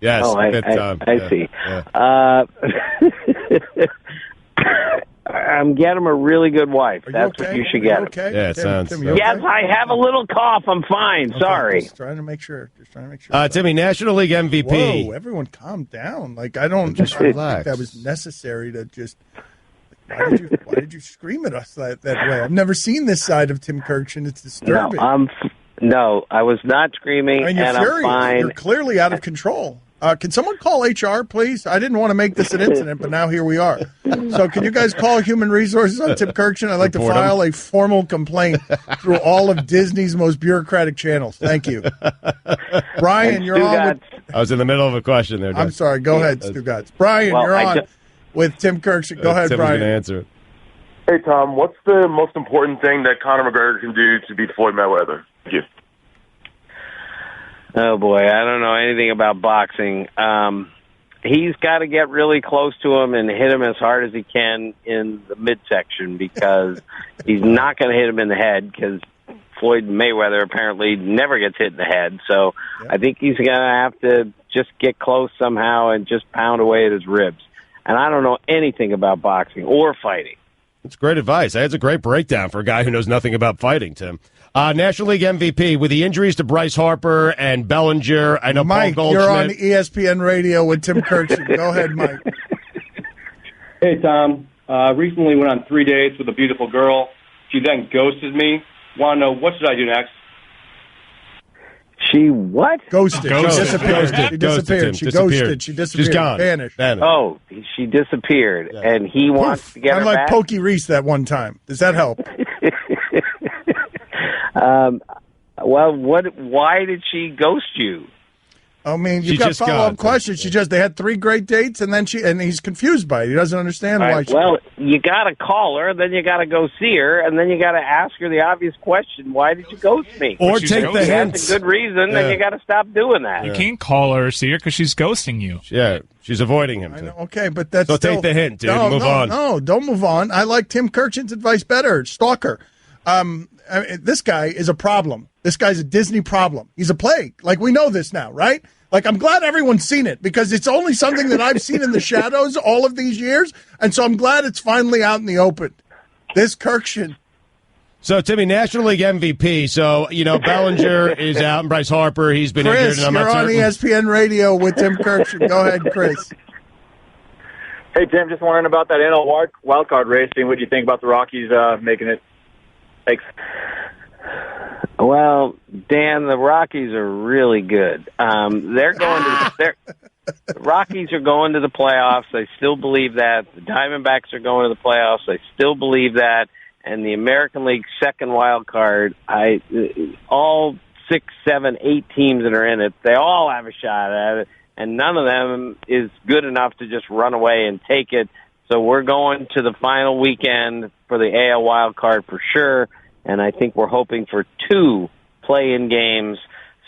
[SPEAKER 5] Yes,
[SPEAKER 14] I see.
[SPEAKER 5] Yeah.
[SPEAKER 14] Get him a really good wife. That's what you should get him.
[SPEAKER 3] Okay?
[SPEAKER 5] Yeah, it sounds.
[SPEAKER 14] Yes, I have a little cough. I'm fine.
[SPEAKER 3] Okay,
[SPEAKER 14] Sorry.
[SPEAKER 3] Just trying to make sure.
[SPEAKER 5] Timmy, National League MVP.
[SPEAKER 3] Whoa, everyone calm down. Like, I don't
[SPEAKER 5] Just
[SPEAKER 3] think
[SPEAKER 5] relax.
[SPEAKER 3] that was necessary to just... Why did you scream at us that way? I've never seen this side of Tim Kirkchen. It's disturbing.
[SPEAKER 14] No, I was not screaming,
[SPEAKER 3] I mean, you're
[SPEAKER 14] and
[SPEAKER 3] furious.
[SPEAKER 14] I'm fine.
[SPEAKER 3] You're clearly out of control. Can someone call HR, please? I didn't want to make this an incident, but now here we are. So can you guys call Human Resources on Tim Kirkshin? I'd like to file a formal complaint through all of Disney's most bureaucratic channels. Thank you. Brian, you're on.
[SPEAKER 5] I was in the middle of a question there, Doug.
[SPEAKER 3] I'm sorry. Go ahead, Stugotz. Brian, you're on with Tim Kirkshin. Go ahead,
[SPEAKER 5] Tim's
[SPEAKER 3] Brian.
[SPEAKER 5] going to answer it.
[SPEAKER 15] Hey, Tom, what's the most important thing that Conor McGregor can do to beat Floyd Mayweather? Thank you.
[SPEAKER 14] Oh, boy, I don't know anything about boxing. He's got to get really close to him and hit him as hard as he can in the midsection because he's not going to hit him in the head because Floyd Mayweather apparently never gets hit in the head. So I think he's going to have to just get close somehow and just pound away at his ribs. And I don't know anything about boxing or fighting.
[SPEAKER 5] That's great advice. That's a great breakdown for a guy who knows nothing about fighting, Tim. National League MVP, with the injuries to Bryce Harper and Bellinger, I know
[SPEAKER 3] Mike,
[SPEAKER 5] Paul Goldschmidt.
[SPEAKER 3] you're on ESPN Radio with Tim Kirkshin. Go ahead, Mike.
[SPEAKER 16] Hey, Tom. Recently went on 3 dates with a beautiful girl. She then ghosted me. Want to know, what should I do next?
[SPEAKER 14] She what?
[SPEAKER 3] Ghosted.
[SPEAKER 5] Ghosted.
[SPEAKER 3] She disappeared.
[SPEAKER 5] Ghosted.
[SPEAKER 3] She disappeared.
[SPEAKER 5] Ghosted,
[SPEAKER 3] She
[SPEAKER 5] Tim.
[SPEAKER 3] ghosted. She disappeared.
[SPEAKER 5] She's gone.
[SPEAKER 3] Vanished.
[SPEAKER 14] Oh, she disappeared, and he wants to get
[SPEAKER 3] I'm
[SPEAKER 14] her
[SPEAKER 3] like
[SPEAKER 14] back?
[SPEAKER 3] Pokey Reese that one time. Does that help?
[SPEAKER 14] Well, why did she ghost you?
[SPEAKER 3] I mean,
[SPEAKER 5] She
[SPEAKER 3] you've got
[SPEAKER 5] just
[SPEAKER 3] follow-up
[SPEAKER 5] got-
[SPEAKER 3] questions. They had 3 great dates, and then he's confused by it. He doesn't understand
[SPEAKER 14] All
[SPEAKER 3] why.
[SPEAKER 14] right, well, you got to call her, then you got to go see her, and then you got to ask her the obvious question: why did you ghost me?
[SPEAKER 5] Or
[SPEAKER 4] she's
[SPEAKER 5] take the
[SPEAKER 4] ghosting.
[SPEAKER 5] hints.
[SPEAKER 14] That's a good reason, then you got to stop doing that.
[SPEAKER 4] You can't call her or see her because she's ghosting you.
[SPEAKER 5] Yeah, she's avoiding him.
[SPEAKER 3] I
[SPEAKER 5] Tim.
[SPEAKER 3] know, okay, but that's
[SPEAKER 5] So
[SPEAKER 3] still,
[SPEAKER 5] take the hint, dude.
[SPEAKER 3] No,
[SPEAKER 5] Move on.
[SPEAKER 3] No, don't move on. I like Tim Kirkshin's advice better. Stalker. This guy is a problem. This guy's a Disney problem. He's a plague. Like, we know this now, right? Like, I'm glad everyone's seen it because it's only something that I've seen in the shadows all of these years, and so I'm glad it's finally out in the open. This Kirkshin.
[SPEAKER 5] So, Timmy, National League MVP. So, Bellinger is out and Bryce Harper, he's been
[SPEAKER 3] Chris,
[SPEAKER 5] injured. And I'm
[SPEAKER 3] you're
[SPEAKER 5] not
[SPEAKER 3] on
[SPEAKER 5] certain.
[SPEAKER 3] ESPN Radio with Tim Kirkshin. Go ahead, Chris.
[SPEAKER 23] Hey, Tim, just wondering about that NL wildcard racing. What do you think about the Rockies making it? Thanks.
[SPEAKER 14] Well, Dan, the Rockies are really good. They're going to the Rockies are going to the playoffs. I still believe that. The Diamondbacks are going to the playoffs. I still believe that. And the American League second wild card, all 6, 7, 8 teams that are in it, they all have a shot at it, and none of them is good enough to just run away and take it. So we're going to the final weekend for the AL wild card for sure. And I think we're hoping for 2 play-in games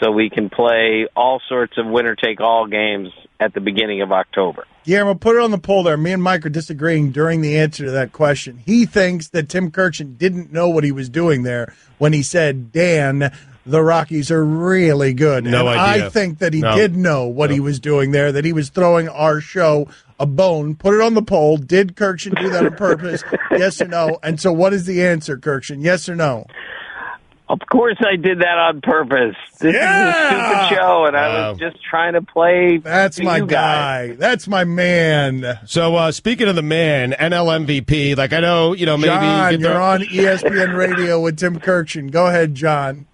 [SPEAKER 14] so we can play all sorts of winner-take-all games at the beginning of October.
[SPEAKER 3] Guillermo, put it on the poll there. Me and Mike are disagreeing during the answer to that question. He thinks that Tim Kirkshin didn't know what he was doing there when he said, Dan, the Rockies are really good.
[SPEAKER 5] No
[SPEAKER 3] and
[SPEAKER 5] idea.
[SPEAKER 3] I think that he did know what he was doing there, that he was throwing our show a bone. Put it on the poll. Did Kirkshin do that on purpose? Yes or no? And so what is the answer, Kirkshin? Yes or no?
[SPEAKER 14] Of course I did that on purpose. This is a stupid show, and I was just trying to play.
[SPEAKER 3] That's my
[SPEAKER 14] you
[SPEAKER 3] guy.
[SPEAKER 14] guys.
[SPEAKER 3] That's my man.
[SPEAKER 5] So, speaking of the man, NL MVP, like I know, maybe
[SPEAKER 3] John, you're on ESPN Radio with Tim Kirkshin. Go ahead, John.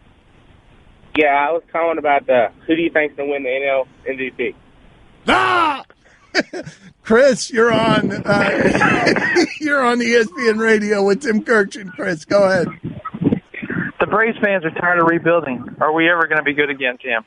[SPEAKER 24] Yeah, I was calling about who do you think's going to win the NL MVP?
[SPEAKER 3] Ah! Chris, you're on. You're on ESPN Radio with Tim Kirkshin. Chris, go ahead.
[SPEAKER 25] The Braves fans are tired of rebuilding. Are we ever going to be good again, Tim?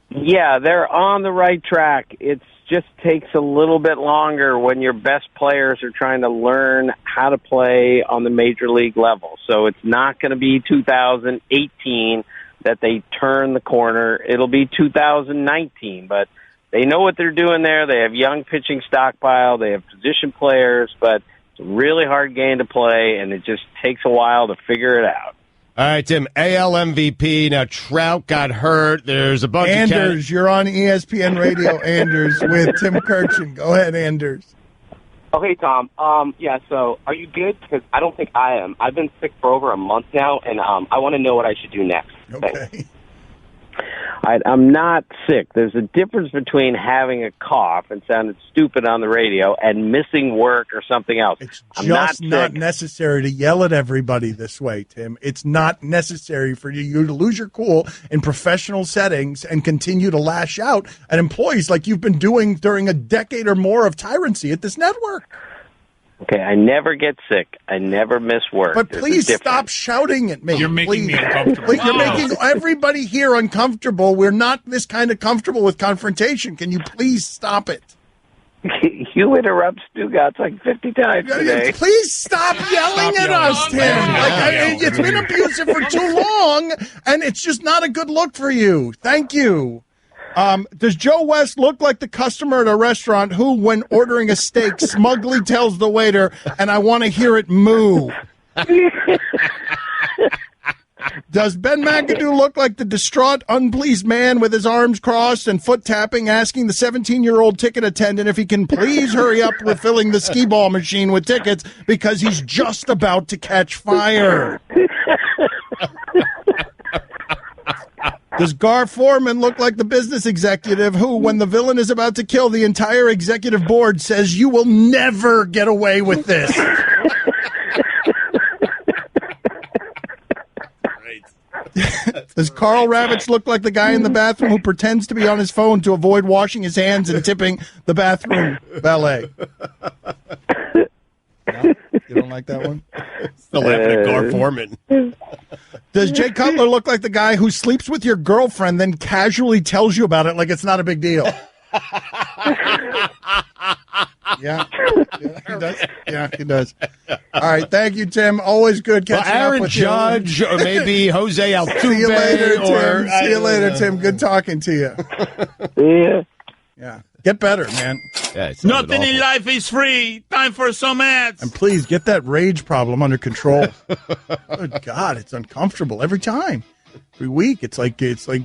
[SPEAKER 14] Yeah, they're on the right track. It just takes a little bit longer when your best players are trying to learn how to play on the major league level. So it's not going to be 2018 that they turn the corner. It'll be 2019, but they know what they're doing there. They have young pitching stockpile. They have position players, but it's a really hard game to play, and it just takes a while to figure it out.
[SPEAKER 5] All right, Tim, AL MVP. Now, Trout got hurt. There's a bunch
[SPEAKER 3] Anders, you're on ESPN Radio, Anders, with Tim Kirkshin. Go ahead, Anders.
[SPEAKER 24] Oh, hey, Tom. Yeah, so are you good? Because I don't think I am. I've been sick for over a month now, and I want to know what I should do next.
[SPEAKER 3] Okay.
[SPEAKER 14] I'm not sick. There's a difference between having a cough and sounding stupid on the radio and missing work or something else.
[SPEAKER 3] It's
[SPEAKER 14] I'm
[SPEAKER 3] just
[SPEAKER 14] not
[SPEAKER 3] not
[SPEAKER 14] sick.
[SPEAKER 3] necessary to yell at everybody this way, Tim. It's not necessary for you to lose your cool in professional settings and continue to lash out at employees like you've been doing during a decade or more of tyranny at this network.
[SPEAKER 14] Okay, I never get sick. I never miss work.
[SPEAKER 3] But
[SPEAKER 14] There's a
[SPEAKER 3] please
[SPEAKER 14] difference.
[SPEAKER 3] stop shouting at me.
[SPEAKER 4] You're making me
[SPEAKER 3] Please.
[SPEAKER 4] uncomfortable.
[SPEAKER 3] Please, you're making everybody here uncomfortable. We're not this kind of comfortable with confrontation. Can you please stop it?
[SPEAKER 14] You interrupt Stugotz like 50 times today.
[SPEAKER 3] Please stop yelling at us, Tim. It's been abusive for too long, and it's just not a good look for you. Thank you. Does Joe West look like the customer at a restaurant who, when ordering a steak, smugly tells the waiter, and I want to hear it moo? Does Ben McAdoo look like the distraught, unpleased man with his arms crossed and foot tapping, asking the 17-year-old ticket attendant if he can please hurry up refilling the skee ball machine with tickets because he's just about to catch fire? Does Gar Foreman look like the business executive who, when the villain is about to kill the entire executive board, says, "You will never get away with this"? Does Carl Ravitch look like the guy in the bathroom who pretends to be on his phone to avoid washing his hands and tipping the bathroom valet? No? You don't like that one?
[SPEAKER 5] Still laughing at Gar Foreman.
[SPEAKER 3] Does Jay Cutler look like the guy who sleeps with your girlfriend, then casually tells you about it like it's not a big deal? Yeah, he does. Yeah, he does. All right, thank you, Tim. Always good catching
[SPEAKER 5] Aaron
[SPEAKER 3] up with
[SPEAKER 5] Judge,
[SPEAKER 3] you.
[SPEAKER 5] or maybe Jose Altuve.
[SPEAKER 3] See you later, Tim.
[SPEAKER 5] Or,
[SPEAKER 3] See you later, Tim. Good talking to you.
[SPEAKER 14] Yeah.
[SPEAKER 3] Yeah. Get better, man.
[SPEAKER 5] Yeah,
[SPEAKER 2] Nothing in life is free. Time for some ads.
[SPEAKER 3] And please get that rage problem under control. Good God, it's uncomfortable every time. Every week, it's like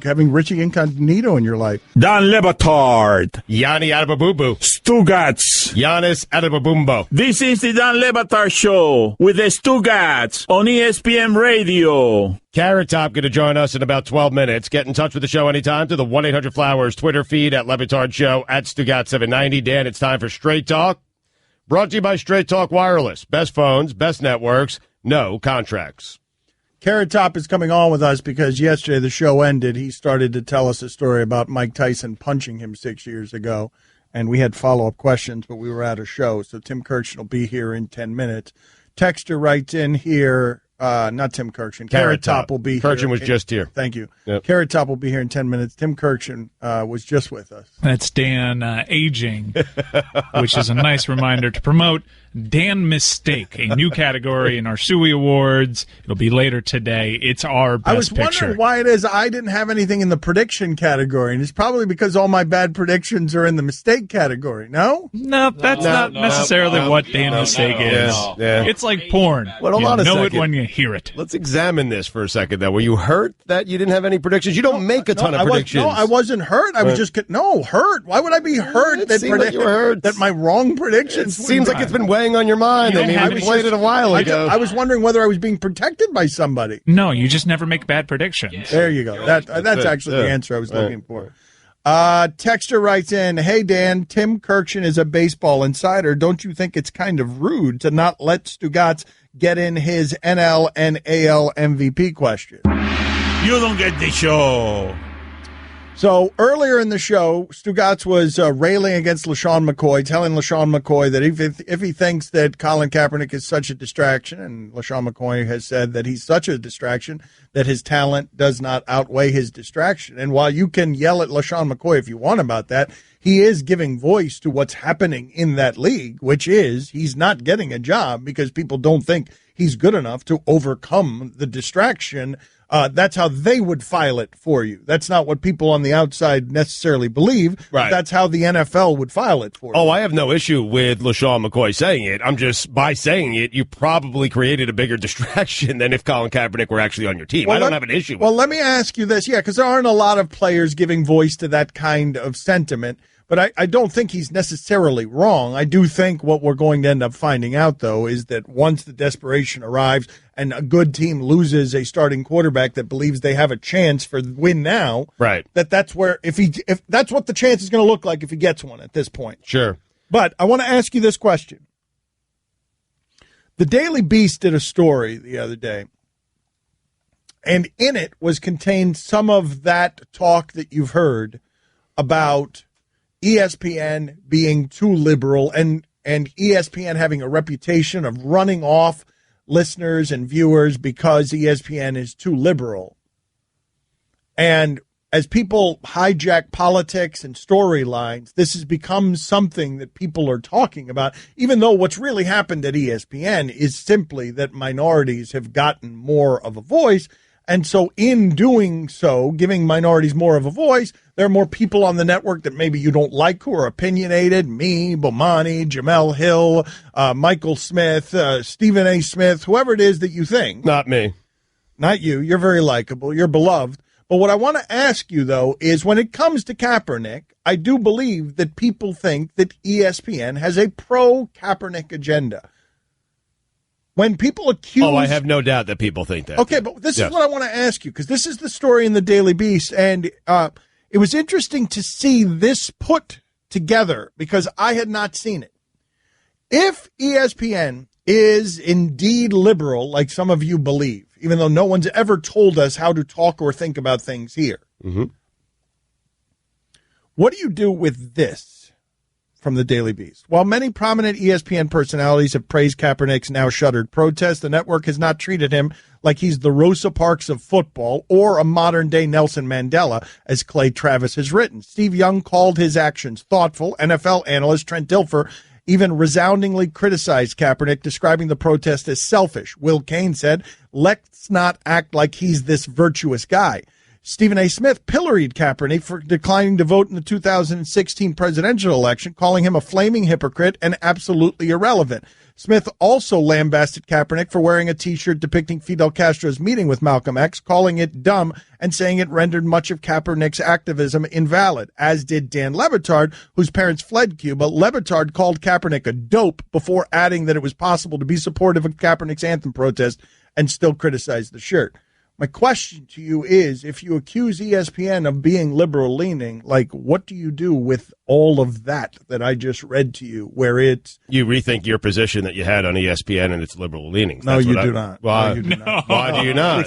[SPEAKER 3] having Richie Incognito in your life.
[SPEAKER 2] Dan Le Batard.
[SPEAKER 5] Yanni Adebabubu.
[SPEAKER 2] Stugotz.
[SPEAKER 5] Giannis Adebabumbo.
[SPEAKER 2] This is the Dan Le Batard Show with the Stugotz on ESPN Radio.
[SPEAKER 5] Carrot Top going to join us in about 12 minutes. Get in touch with the show anytime to the 1-800-Flowers Twitter feed at Le Batard Show at Stugotz790. Dan, it's time for Straight Talk. Brought to you by Straight Talk Wireless. Best phones, best networks, no contracts.
[SPEAKER 3] Carrot Top is coming on with us because yesterday the show ended. He started to tell us a story about Mike Tyson punching him 6 years ago, and we had follow-up questions, but we were out of show, so Tim Kirchin will be here in 10 minutes. Texter writes in here, not Tim Kirchin. Carrot Top will be here.
[SPEAKER 5] Kirchin was just here.
[SPEAKER 3] Thank you.
[SPEAKER 5] Yep.
[SPEAKER 3] Carrot Top will be here in 10 minutes. Tim Kirchin was just with us.
[SPEAKER 4] That's Dan Aging, which is a nice reminder to promote Dan Mistake, a new category in our Suey Awards. It'll be later today. It's our best
[SPEAKER 3] I was
[SPEAKER 4] picture.
[SPEAKER 3] wondering why it is I didn't have anything in the prediction category, and it's probably because all my bad predictions are in the mistake category. No?
[SPEAKER 4] No, that's not necessarily what Dan Mistake is.
[SPEAKER 5] Yeah.
[SPEAKER 4] It's like porn.
[SPEAKER 5] Well, hold
[SPEAKER 4] you
[SPEAKER 5] on a
[SPEAKER 4] know
[SPEAKER 5] second.
[SPEAKER 4] it when you hear it.
[SPEAKER 5] Let's examine this for a second, though. Were you hurt that you didn't have any predictions? You don't make a ton of predictions.
[SPEAKER 3] No, I wasn't hurt. I was just hurt. Why would I be hurt?
[SPEAKER 5] It seemed like you were hurt.
[SPEAKER 3] That my wrong predictions.
[SPEAKER 5] It seems like it's been weighing on your mind. I mean, we played it a while ago.
[SPEAKER 3] I was wondering whether I was being protected by somebody.
[SPEAKER 4] No, you just never make bad predictions.
[SPEAKER 3] There you go. That's actually the answer I was looking for. Texter writes in, "Hey Dan, Tim Kirchin is a baseball insider. Don't you think it's kind of rude to not let Stugotz get in his NL and AL MVP question?"
[SPEAKER 2] You don't get the show.
[SPEAKER 3] So earlier in the show, Stugotz was railing against LaShawn McCoy, telling LaShawn McCoy that if he thinks that Colin Kaepernick is such a distraction, and LaShawn McCoy has said that he's such a distraction that his talent does not outweigh his distraction. And while you can yell at LaShawn McCoy if you want about that, he is giving voice to what's happening in that league, which is he's not getting a job because people don't think he's good enough to overcome the distraction. That's how they would file it for you. That's not what people on the outside necessarily believe.
[SPEAKER 5] Right.
[SPEAKER 3] That's how the NFL would file it for you.
[SPEAKER 5] Oh, I have no issue with LaShawn McCoy saying it. I'm just, by saying it, you probably created a bigger distraction than if Colin Kaepernick were actually on your team. I don't have an issue with
[SPEAKER 3] Well, let me ask you this. Yeah, because there aren't a lot of players giving voice to that kind of sentiment. But I don't think he's necessarily wrong. I do think what we're going to end up finding out, though, is that once the desperation arrives and a good team loses a starting quarterback that believes they have a chance for win now,
[SPEAKER 5] right?
[SPEAKER 3] That's where if that's what the chance is going to look like if he gets one at this point.
[SPEAKER 5] Sure.
[SPEAKER 3] But I want to ask you this question. The Daily Beast did a story the other day, and in it was contained some of that talk that you've heard about ESPN being too liberal and ESPN having a reputation of running off listeners and viewers because ESPN is too liberal. And as people hijack politics and storylines, this has become something that people are talking about, even though what's really happened at ESPN is simply that minorities have gotten more of a voice. And so in doing so, giving minorities more of a voice, there are more people on the network that maybe you don't like who are opinionated. Me, Bomani, Jamel Hill, Michael Smith, Stephen A. Smith, whoever it is that you think.
[SPEAKER 5] Not me.
[SPEAKER 3] Not you. You're very likable. You're beloved. But what I want to ask you, though, is when it comes to Kaepernick, I do believe that people think that ESPN has a pro-Kaepernick agenda. When people accuse...
[SPEAKER 5] Oh, I have no doubt that people think that.
[SPEAKER 3] Okay, but this is what I want to ask you, because this is the story in the Daily Beast, and it was interesting to see this put together, because I had not seen it. If ESPN is indeed liberal, like some of you believe, even though no one's ever told us how to talk or think about things here, what do you do with this? From the Daily Beast. While many prominent ESPN personalities have praised Kaepernick's now shuttered protest, the network has not treated him like he's the Rosa Parks of football or a modern-day Nelson Mandela, as Clay Travis has written. Steve Young called his actions thoughtful. NFL analyst Trent Dilfer even resoundingly criticized Kaepernick, describing the protest as selfish. Will Cain said, "Let's not act like he's this virtuous guy." Stephen A. Smith pilloried Kaepernick for declining to vote in the 2016 presidential election, calling him a flaming hypocrite and absolutely irrelevant. Smith also lambasted Kaepernick for wearing a T-shirt depicting Fidel Castro's meeting with Malcolm X, calling it dumb and saying it rendered much of Kaepernick's activism invalid, as did Dan Le Batard, whose parents fled Cuba. Le Batard called Kaepernick a dope before adding that it was possible to be supportive of Kaepernick's anthem protest and still criticize the shirt. My question to you is, if you accuse ESPN of being liberal-leaning, like, what do you do with all of that I just read to you, where it's...
[SPEAKER 5] You rethink your position that you had on ESPN and its liberal leanings.
[SPEAKER 3] No, you do not.
[SPEAKER 5] Why?
[SPEAKER 3] No, you do not.
[SPEAKER 5] Why do you not?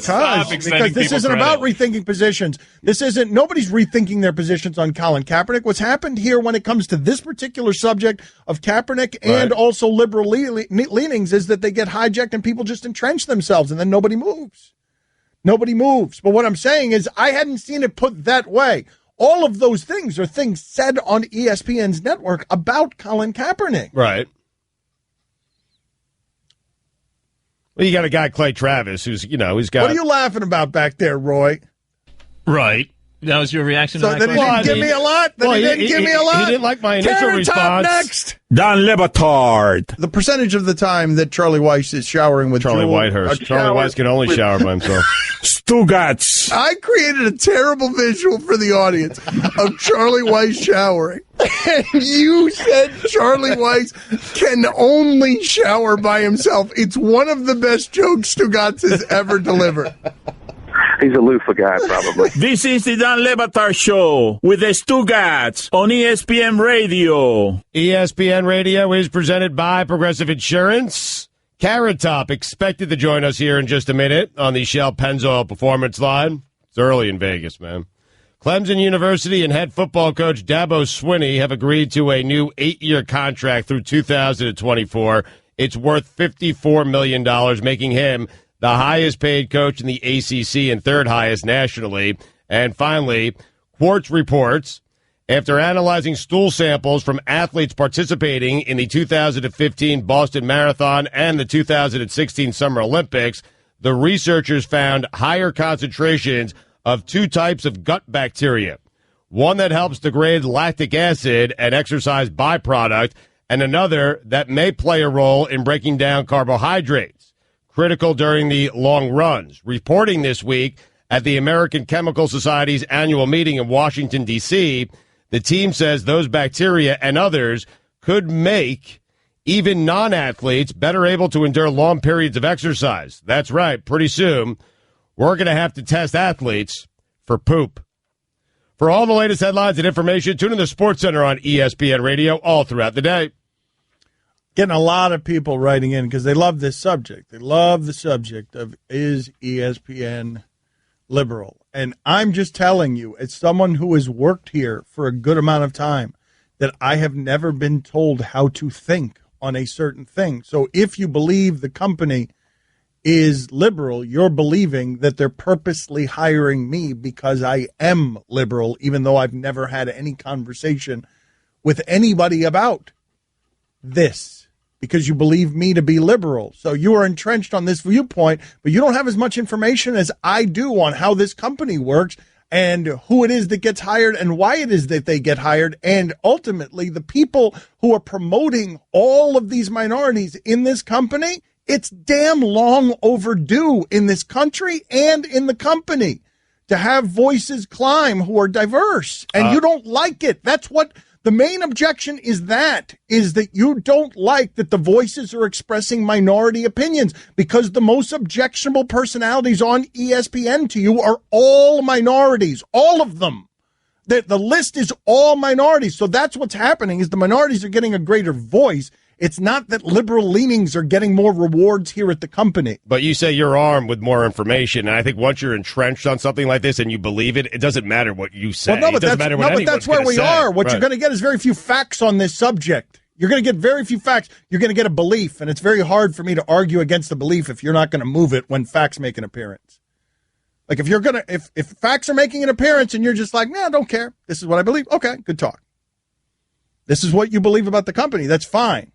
[SPEAKER 3] Because this isn't about rethinking positions. This isn't... Nobody's rethinking their positions on Colin Kaepernick. What's happened here when it comes to this particular subject of Kaepernick and also liberal leanings is that they get hijacked and people just entrench themselves and then nobody moves. Nobody moves. But what I'm saying is I hadn't seen it put that way. All of those things are things said on ESPN's network about Colin Kaepernick.
[SPEAKER 5] Right. Well, you got a guy, Clay Travis, who's, he's got...
[SPEAKER 3] What are you laughing about back there, Roy?
[SPEAKER 6] Right. That was your reaction to that
[SPEAKER 3] question? He didn't give me a lot? He
[SPEAKER 5] didn't like my initial response.
[SPEAKER 3] Next.
[SPEAKER 2] Don Le Batard.
[SPEAKER 3] The percentage of the time that Charlie Weiss is showering with
[SPEAKER 5] Charlie Whitehurst. Charlie Weiss can only shower by himself.
[SPEAKER 2] Stugotz.
[SPEAKER 3] I created a terrible visual for the audience of Charlie Weiss showering. And you said Charlie Weiss can only shower by himself. It's one of the best jokes Stugotz has ever delivered.
[SPEAKER 17] He's a loofah guy, probably.
[SPEAKER 2] This is the Don Le Batard Show with the Stugotz on ESPN Radio.
[SPEAKER 5] ESPN Radio is presented by Progressive Insurance. Carrot Top expected to join us here in just a minute on the Shell Pennzoil Performance Line. It's early in Vegas, man. Clemson University and head football coach Dabo Swinney have agreed to a new 8-year contract through 2024. It's worth $54 million, making him the highest paid coach in the ACC and third highest nationally. And finally, Quartz reports, after analyzing stool samples from athletes participating in the 2015 Boston Marathon and the 2016 Summer Olympics, the researchers found higher concentrations of two types of gut bacteria, one that helps degrade lactic acid, an exercise byproduct, and another that may play a role in breaking down carbohydrates, critical during the long runs. Reporting this week at the American Chemical Society's annual meeting in Washington, D.C., The team says those bacteria and others could make even non-athletes better able to endure long periods of exercise. That's right. Pretty soon, we're going to have to test athletes for poop. For all the latest headlines and information, tune in to SportsCenter on ESPN Radio all throughout the day.
[SPEAKER 3] Getting a lot of people writing in because they love this subject. They love the subject of, is ESPN liberal? And I'm just telling you, as someone who has worked here for a good amount of time, that I have never been told how to think on a certain thing. So if you believe the company is liberal, you're believing that they're purposely hiring me because I am liberal, even though I've never had any conversation with anybody about this, because you believe me to be liberal. So you are entrenched on this viewpoint, but you don't have as much information as I do on how this company works and who it is that gets hired and why it is that they get hired. And ultimately, the people who are promoting all of these minorities in this company, it's damn long overdue in this country and in the company to have voices climb who are diverse. And you don't like it. That's what the main objection is, that you don't like that the voices are expressing minority opinions, because the most objectionable personalities on ESPN to you are all minorities, all of them. The list is all minorities. So that's what's happening, is the minorities are getting a greater voice. It's not that liberal leanings are getting more rewards here at the company.
[SPEAKER 5] But you say you're armed with more information, and I think once you're entrenched on something like this and you believe it, it doesn't matter what you say.
[SPEAKER 3] Well,
[SPEAKER 5] it doesn't matter what anyone's
[SPEAKER 3] that's where
[SPEAKER 5] gonna
[SPEAKER 3] we
[SPEAKER 5] say.
[SPEAKER 3] are. What
[SPEAKER 5] Right.
[SPEAKER 3] you're going to get is very few facts on this subject. You're going to get very few facts. You're going to get a belief, and it's very hard for me to argue against the belief if you're not going to move it when facts make an appearance. Like if facts are making an appearance and you're just like, nah, I don't care. This is what I believe. Okay, good talk. This is what you believe about the company. That's fine.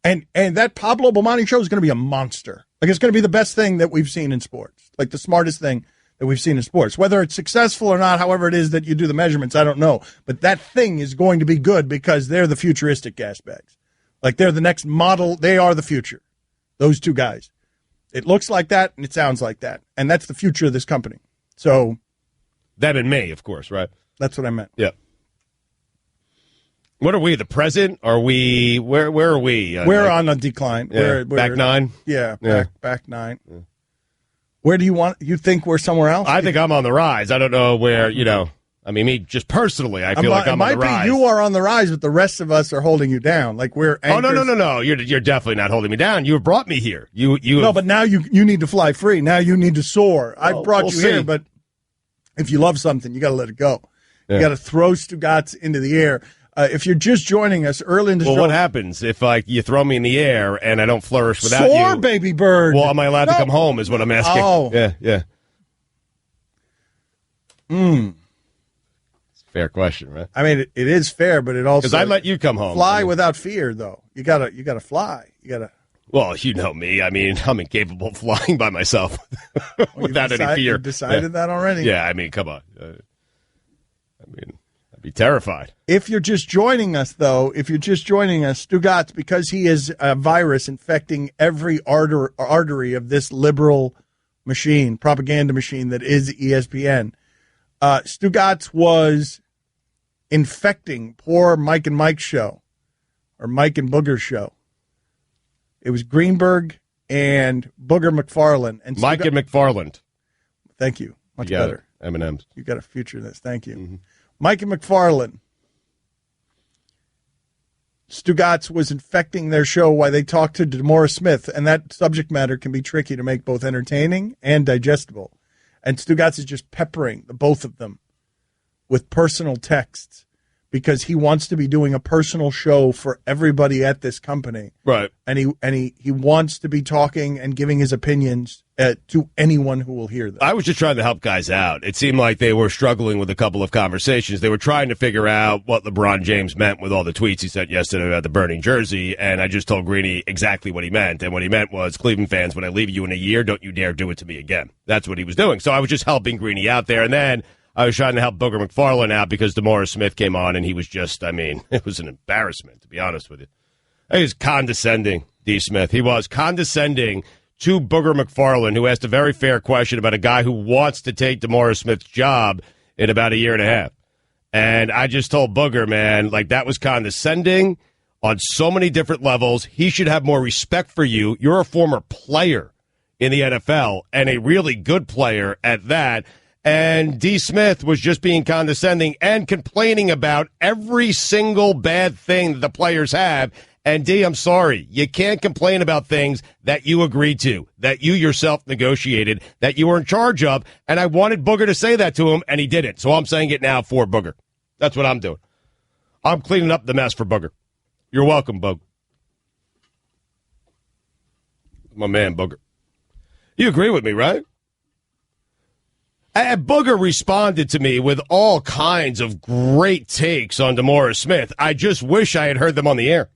[SPEAKER 3] And that Pablo Bomani show is going to be a monster. Like, it's going to be the best thing that we've seen in sports. Like, the smartest thing that we've seen in sports. Whether it's successful or not, however it is that you do the measurements, I don't know. But that thing is going to be good because they're the futuristic gas bags. Like, they're the next model. They are the future. Those two guys. It looks like that and it sounds like that. And that's the future of this company. So.
[SPEAKER 5] Them and me, of course, right?
[SPEAKER 3] That's what I meant.
[SPEAKER 5] Yeah. What are we, the present? Are we, where are we?
[SPEAKER 3] We're on a decline.
[SPEAKER 5] Yeah, back nine?
[SPEAKER 3] Yeah, back nine. Yeah. Where do you think we're somewhere else?
[SPEAKER 5] I think I'm on the rise. I don't know where, me just personally, I feel like I'm on the rise.
[SPEAKER 3] You are on the rise, but the rest of us are holding you down. Like, we're anchors.
[SPEAKER 5] Oh, no. You're definitely not holding me down. You have brought me here.
[SPEAKER 3] No, but now you need to fly free. Now you need to soar. I brought you here, but if you love something, you got to let it go. Yeah. You got to throw Stugotz into the air. If you're just joining us early in the show.
[SPEAKER 5] Well, what happens if you throw me in the air and I don't flourish without you?
[SPEAKER 3] Soar, baby bird.
[SPEAKER 5] Well, am I allowed to come home is what I'm asking.
[SPEAKER 3] Oh.
[SPEAKER 5] Yeah. It's a fair question, right?
[SPEAKER 3] I mean, it is fair, but it also.
[SPEAKER 5] Because I let you come home.
[SPEAKER 3] Fly without fear, though. You gotta fly. You gotta.
[SPEAKER 5] Well, you know me. I mean, I'm incapable of flying by myself without any fear.
[SPEAKER 3] You decided that already?
[SPEAKER 5] Yeah, I mean, come on. I'd be terrified.
[SPEAKER 3] If you're just joining us, Stugotz, because he is a virus infecting every artery of this liberal machine, propaganda machine that is ESPN, Stugotz was infecting poor Mike and Mike's show, or Mike and Booger's show. It was Greenberg and Booger McFarland. And
[SPEAKER 5] Mike and McFarland.
[SPEAKER 3] Thank you. Much better.
[SPEAKER 5] M&M's.
[SPEAKER 3] You got a future in this. Thank you. Mm-hmm. Mike and McFarland. Stugotz was infecting their show while they talked to DeMaurice Smith, and that subject matter can be tricky to make both entertaining and digestible. And Stugotz is just peppering the both of them with personal texts because he wants to be doing a personal show for everybody at this company.
[SPEAKER 5] Right.
[SPEAKER 3] And he wants to be talking and giving his opinions to anyone who will hear them.
[SPEAKER 5] I was just trying to help guys out. It seemed like they were struggling with a couple of conversations. They were trying to figure out what LeBron James meant with all the tweets he sent yesterday about the burning jersey, and I just told Greeny exactly what he meant. And what he meant was, Cleveland fans, when I leave you in a year, don't you dare do it to me again. That's what he was doing. So I was just helping Greeny out there, and then I was trying to help Booger McFarland out because DeMaurice Smith came on, and he was just, it was an embarrassment, to be honest with you. He was condescending, D. Smith. He was condescending to Booger McFarland, who asked a very fair question about a guy who wants to take DeMaurice Smith's job in about a year and a half. And I just told Booger, man, like that was condescending on so many different levels. He should have more respect for you. You're a former player in the NFL and a really good player at that. And D. Smith was just being condescending and complaining about every single bad thing that the players have. And D, I'm sorry, you can't complain about things that you agreed to, that you yourself negotiated, that you were in charge of. And I wanted Booger to say that to him, and he didn't. So I'm saying it now for Booger. That's what I'm doing. I'm cleaning up the mess for Booger. You're welcome, Boog. My man, Booger. You agree with me, right? And Booger responded to me with all kinds of great takes on DeMaurice Smith. I just wish I had heard them on the air,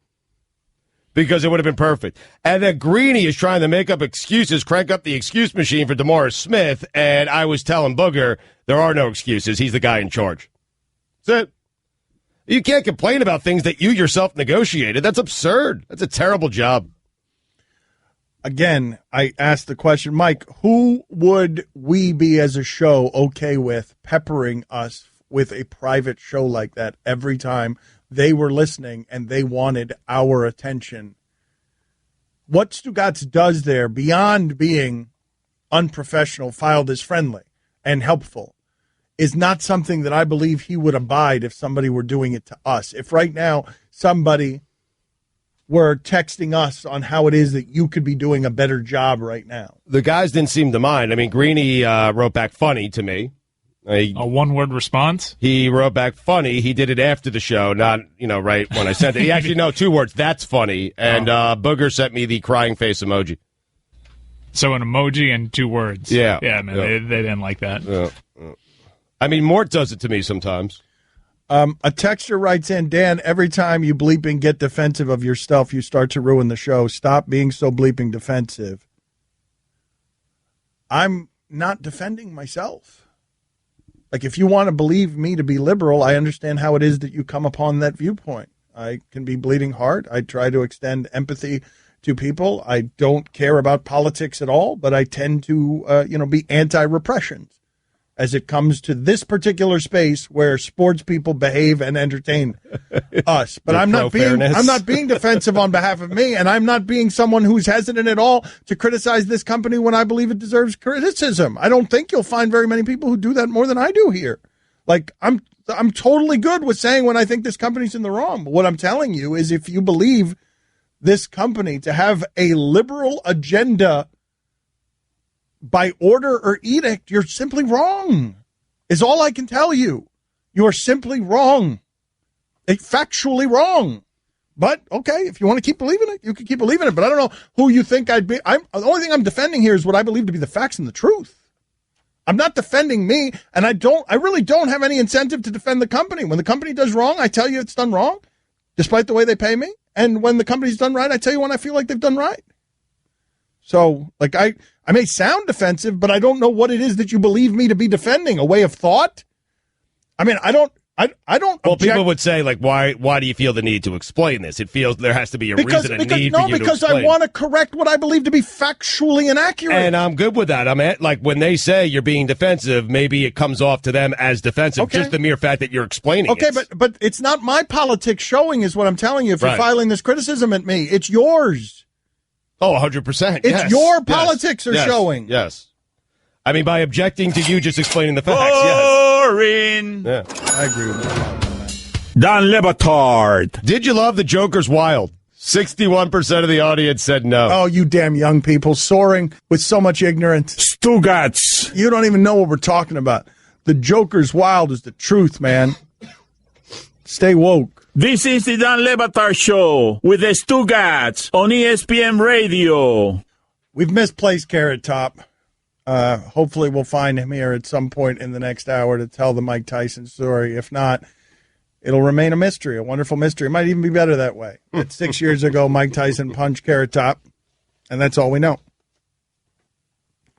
[SPEAKER 5] because it would have been perfect. And then Greeny is trying to make up excuses, crank up the excuse machine for DeMaurice Smith, and I was telling Booger there are no excuses. He's the guy in charge. That's it. You can't complain about things that you yourself negotiated. That's absurd. That's a terrible job.
[SPEAKER 3] Again, I asked the question, Mike, who would we be as a show okay with peppering us with a private show like that every time they were listening and they wanted our attention? What Stugotz does there, beyond being unprofessional, filed as friendly and helpful, is not something that I believe he would abide if somebody were doing it to us. If right now somebody were texting us on how it is that you could be doing a better job right now.
[SPEAKER 5] The guys didn't seem to mind. I mean, Greeny wrote back funny to me.
[SPEAKER 4] A one-word response?
[SPEAKER 5] He wrote back funny. He did it after the show, not, right when I sent it. He actually, no, 2 words. That's funny. And Booger sent me the crying face emoji.
[SPEAKER 4] So an emoji and 2 words.
[SPEAKER 5] Yeah.
[SPEAKER 4] Yeah, man,
[SPEAKER 5] Yeah.
[SPEAKER 4] They didn't like that.
[SPEAKER 5] I mean, Mort does it to me sometimes.
[SPEAKER 3] A texter writes in, Dan, every time you bleeping get defensive of your stuff, you start to ruin the show. Stop being so bleeping defensive. I'm not defending myself. Like, if you want to believe me to be liberal, I understand how it is that you come upon that viewpoint. I can be bleeding heart. I try to extend empathy to people. I don't care about politics at all, but I tend to, be anti-repression as it comes to this particular space where sports people behave and entertain us. But I'm not being defensive on behalf of me, and I'm not being someone who's hesitant at all to criticize this company when I believe it deserves criticism. I don't think you'll find very many people who do that more than I do here. Like, I'm totally good with saying when I think this company's in the wrong. But what I'm telling you is, if you believe this company to have a liberal agenda by order or edict, you're simply wrong, is all I can tell you. You are simply wrong. Factually wrong. But, okay, if you want to keep believing it, you can keep believing it. But I don't know who you think I'd be. The only thing I'm defending here is what I believe to be the facts and the truth. I'm not defending me, and I really don't have any incentive to defend the company. When the company does wrong, I tell you it's done wrong, despite the way they pay me. And when the company's done right, I tell you when I feel like they've done right. So, like, I may sound defensive, but I don't know what it is that you believe me to be defending. A way of thought? I mean, I don't.
[SPEAKER 5] Well, people would say, like, why do you feel the need to explain this? It feels there has to be a reason, a need for you to explain.
[SPEAKER 3] Because I want to correct what I believe to be factually inaccurate.
[SPEAKER 5] And I'm good with that. Like, when they say you're being defensive, maybe it comes off to them as defensive. Okay. Just the mere fact that you're explaining it.
[SPEAKER 3] Okay, but it's not my politics showing, is what I'm telling you. If you're filing this criticism at me, it's yours.
[SPEAKER 5] Oh, 100%.
[SPEAKER 3] It's your politics are showing.
[SPEAKER 5] Yes. I mean, by objecting to you just explaining the facts,
[SPEAKER 2] Boring.
[SPEAKER 5] yes. Yeah.
[SPEAKER 3] I agree with that.
[SPEAKER 2] Don Batard.
[SPEAKER 5] Did you love The Joker's Wild? 61% of the audience said no.
[SPEAKER 3] Oh, you damn young people, soaring with so much ignorance.
[SPEAKER 2] Stugotz.
[SPEAKER 3] You don't even know what we're talking about. The Joker's Wild is the truth, man. Stay woke.
[SPEAKER 2] This is the Don Batard Show with the Stugotz on ESPN Radio.
[SPEAKER 3] We've misplaced Carrot Top. Hopefully we'll find him here at some point in the next hour to tell the Mike Tyson story. If not, it'll remain a mystery, a wonderful mystery. It might even be better that way. 6 years ago, Mike Tyson punched Carrot Top, and that's all we know.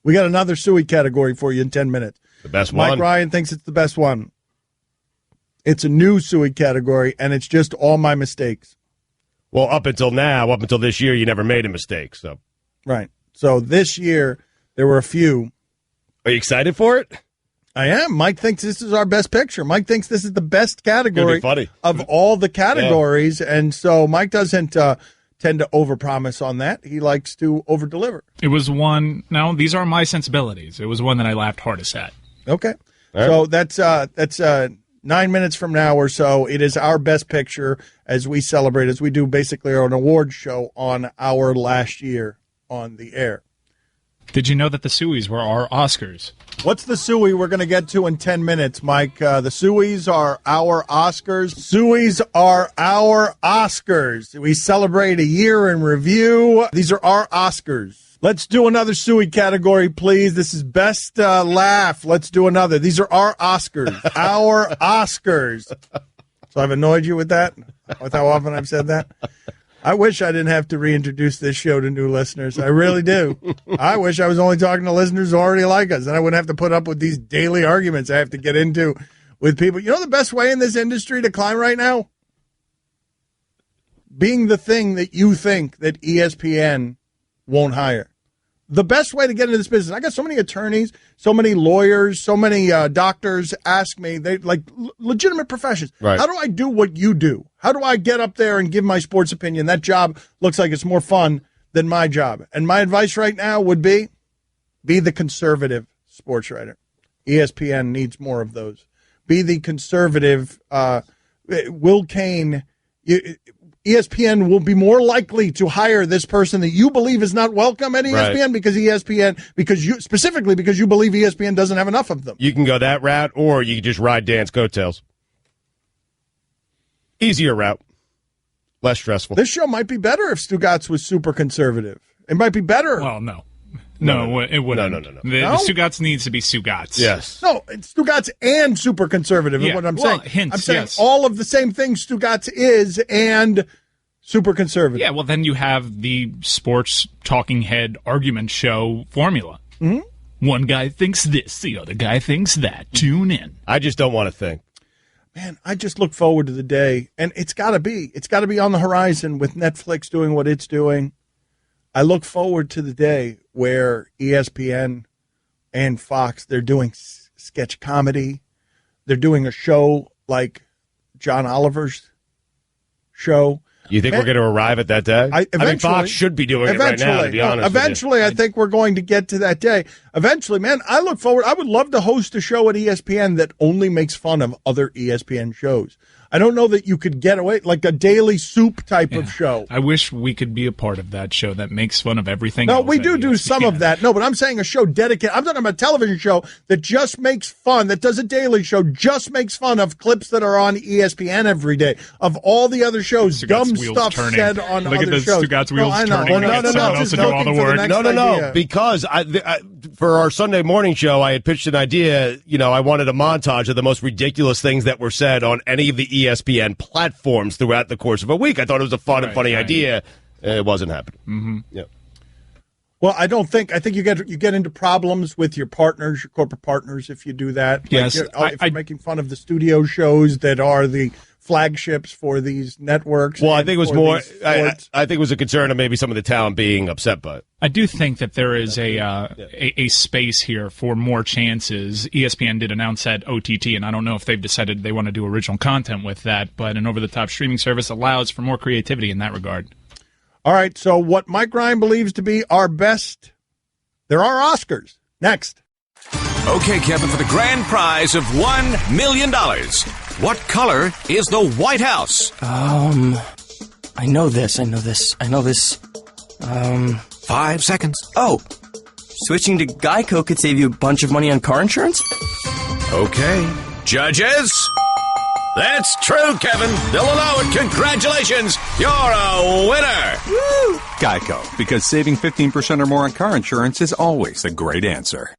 [SPEAKER 3] We got another suey category for you in 10 minutes.
[SPEAKER 5] The best one.
[SPEAKER 3] Mike Ryan thinks it's the best one. It's a new suey category, and it's just all my mistakes.
[SPEAKER 5] Well, up until this year, you never made a mistake. So
[SPEAKER 3] right. So this year, there were a few.
[SPEAKER 5] Are you excited for it?
[SPEAKER 3] I am. Mike thinks this is our best picture. Mike thinks this is the best category of all the categories. Yeah. And so Mike doesn't tend to overpromise on that. He likes to overdeliver.
[SPEAKER 4] It was one. No, these are my sensibilities. It was one that I laughed hardest at.
[SPEAKER 3] Okay. So that's 9 minutes from now or so. It is our best picture as we celebrate, as we do basically an award show on our last year on the air.
[SPEAKER 4] Did you know that the Sueys were our Oscars?
[SPEAKER 3] What's the Suey we're going to get to in 10 minutes, Mike? The Sueys are our Oscars. Sueys are our Oscars. We celebrate a year in review. These are our Oscars. Let's do another Suey category, please. This is best laugh. Let's do another. These are our Oscars. Our Oscars. So I've annoyed you with that? With how often I've said that? I wish I didn't have to reintroduce this show to new listeners. I really do. I wish I was only talking to listeners who already like us, and I wouldn't have to put up with these daily arguments I have to get into with people. You know the best way in this industry to climb right now? Being the thing that you think that ESPN won't hire. The best way to get into this business, I got so many attorneys, so many lawyers, so many doctors ask me, they like legitimate professions. Right. How do I do what you do? How do I get up there and give my sports opinion? That job looks like it's more fun than my job. And my advice right now would be the conservative sports writer. ESPN needs more of those. Be the conservative. Will Kane. ESPN will be more likely to hire this person that you believe is not welcome at ESPN because you believe ESPN doesn't have enough of them.
[SPEAKER 5] You can go that route, or you can just ride Dan's coattails. Easier route, less stressful.
[SPEAKER 3] This show might be better if Stugotz was super conservative. It might be better.
[SPEAKER 4] Well, no. No, it wouldn't.
[SPEAKER 5] No.
[SPEAKER 4] The Stugotz needs to be Stugotz.
[SPEAKER 5] Yes.
[SPEAKER 3] No, it's Stugotz and super conservative is what I'm saying.
[SPEAKER 4] Hints,
[SPEAKER 3] I'm saying
[SPEAKER 4] yes.
[SPEAKER 3] all of the same things Stugotz is and super conservative.
[SPEAKER 4] Yeah, well, then you have the sports talking head argument show formula. Mm-hmm. One guy thinks this, the other guy thinks that. Tune in.
[SPEAKER 5] I just don't want to think.
[SPEAKER 3] Man, I just look forward to the day, and it's got to be on the horizon with Netflix doing what it's doing. I look forward to the day where ESPN and Fox, they're doing sketch comedy. They're doing a show like John Oliver's show.
[SPEAKER 5] You think we're going to arrive at that day? I mean, Fox should be doing it right now, to be honest
[SPEAKER 3] Eventually,
[SPEAKER 5] with you.
[SPEAKER 3] I think we're going to get to that day. Eventually, man, I look forward. I would love to host a show at ESPN that only makes fun of other ESPN shows. I don't know that you could get away, like a Daily Soup type of show.
[SPEAKER 4] I wish we could be a part of that show that makes fun of everything.
[SPEAKER 3] No, we do some of that. No, but I'm saying a show dedicated. I'm talking about a television show that just makes fun, that does a daily show, just makes fun of clips that are on ESPN every day, of all the other shows, dumb stuff said on other shows.
[SPEAKER 4] Look at the Stugotz wheels turning.
[SPEAKER 3] No.
[SPEAKER 4] Someone else to do all the work.
[SPEAKER 5] No. Because for our Sunday morning show, I had pitched an idea. I wanted a montage of the most ridiculous things that were said on any of the ESPN platforms throughout the course of a week. I thought it was a fun and funny idea. It wasn't happening.
[SPEAKER 4] Mm-hmm.
[SPEAKER 5] Yeah.
[SPEAKER 3] Well, I think you get into problems with your partners, your corporate partners, if you do that.
[SPEAKER 4] Yes,
[SPEAKER 3] if you're making fun of the studio shows that are the flagships for these networks.
[SPEAKER 5] Well, I think it was more. I think it was a concern of maybe some of the talent being upset by it.
[SPEAKER 4] I do think that there is a space here for more chances. ESPN did announce that OTT, and I don't know if they've decided they want to do original content with that, but an over-the-top streaming service allows for more creativity in that regard.
[SPEAKER 3] All right, so what Mike Ryan believes to be our best, there are Oscars. Next.
[SPEAKER 19] Okay, Kevin, for the grand prize of $1 million, what color is the White House?
[SPEAKER 20] I know this.
[SPEAKER 19] 5 seconds.
[SPEAKER 20] Oh, switching to Geico could save you a bunch of money on car insurance?
[SPEAKER 19] Okay. Judges? That's true, Kevin. They'll allow it. Congratulations. You're a winner.
[SPEAKER 21] Woo! Geico, because saving 15% or more on car insurance is always a great answer.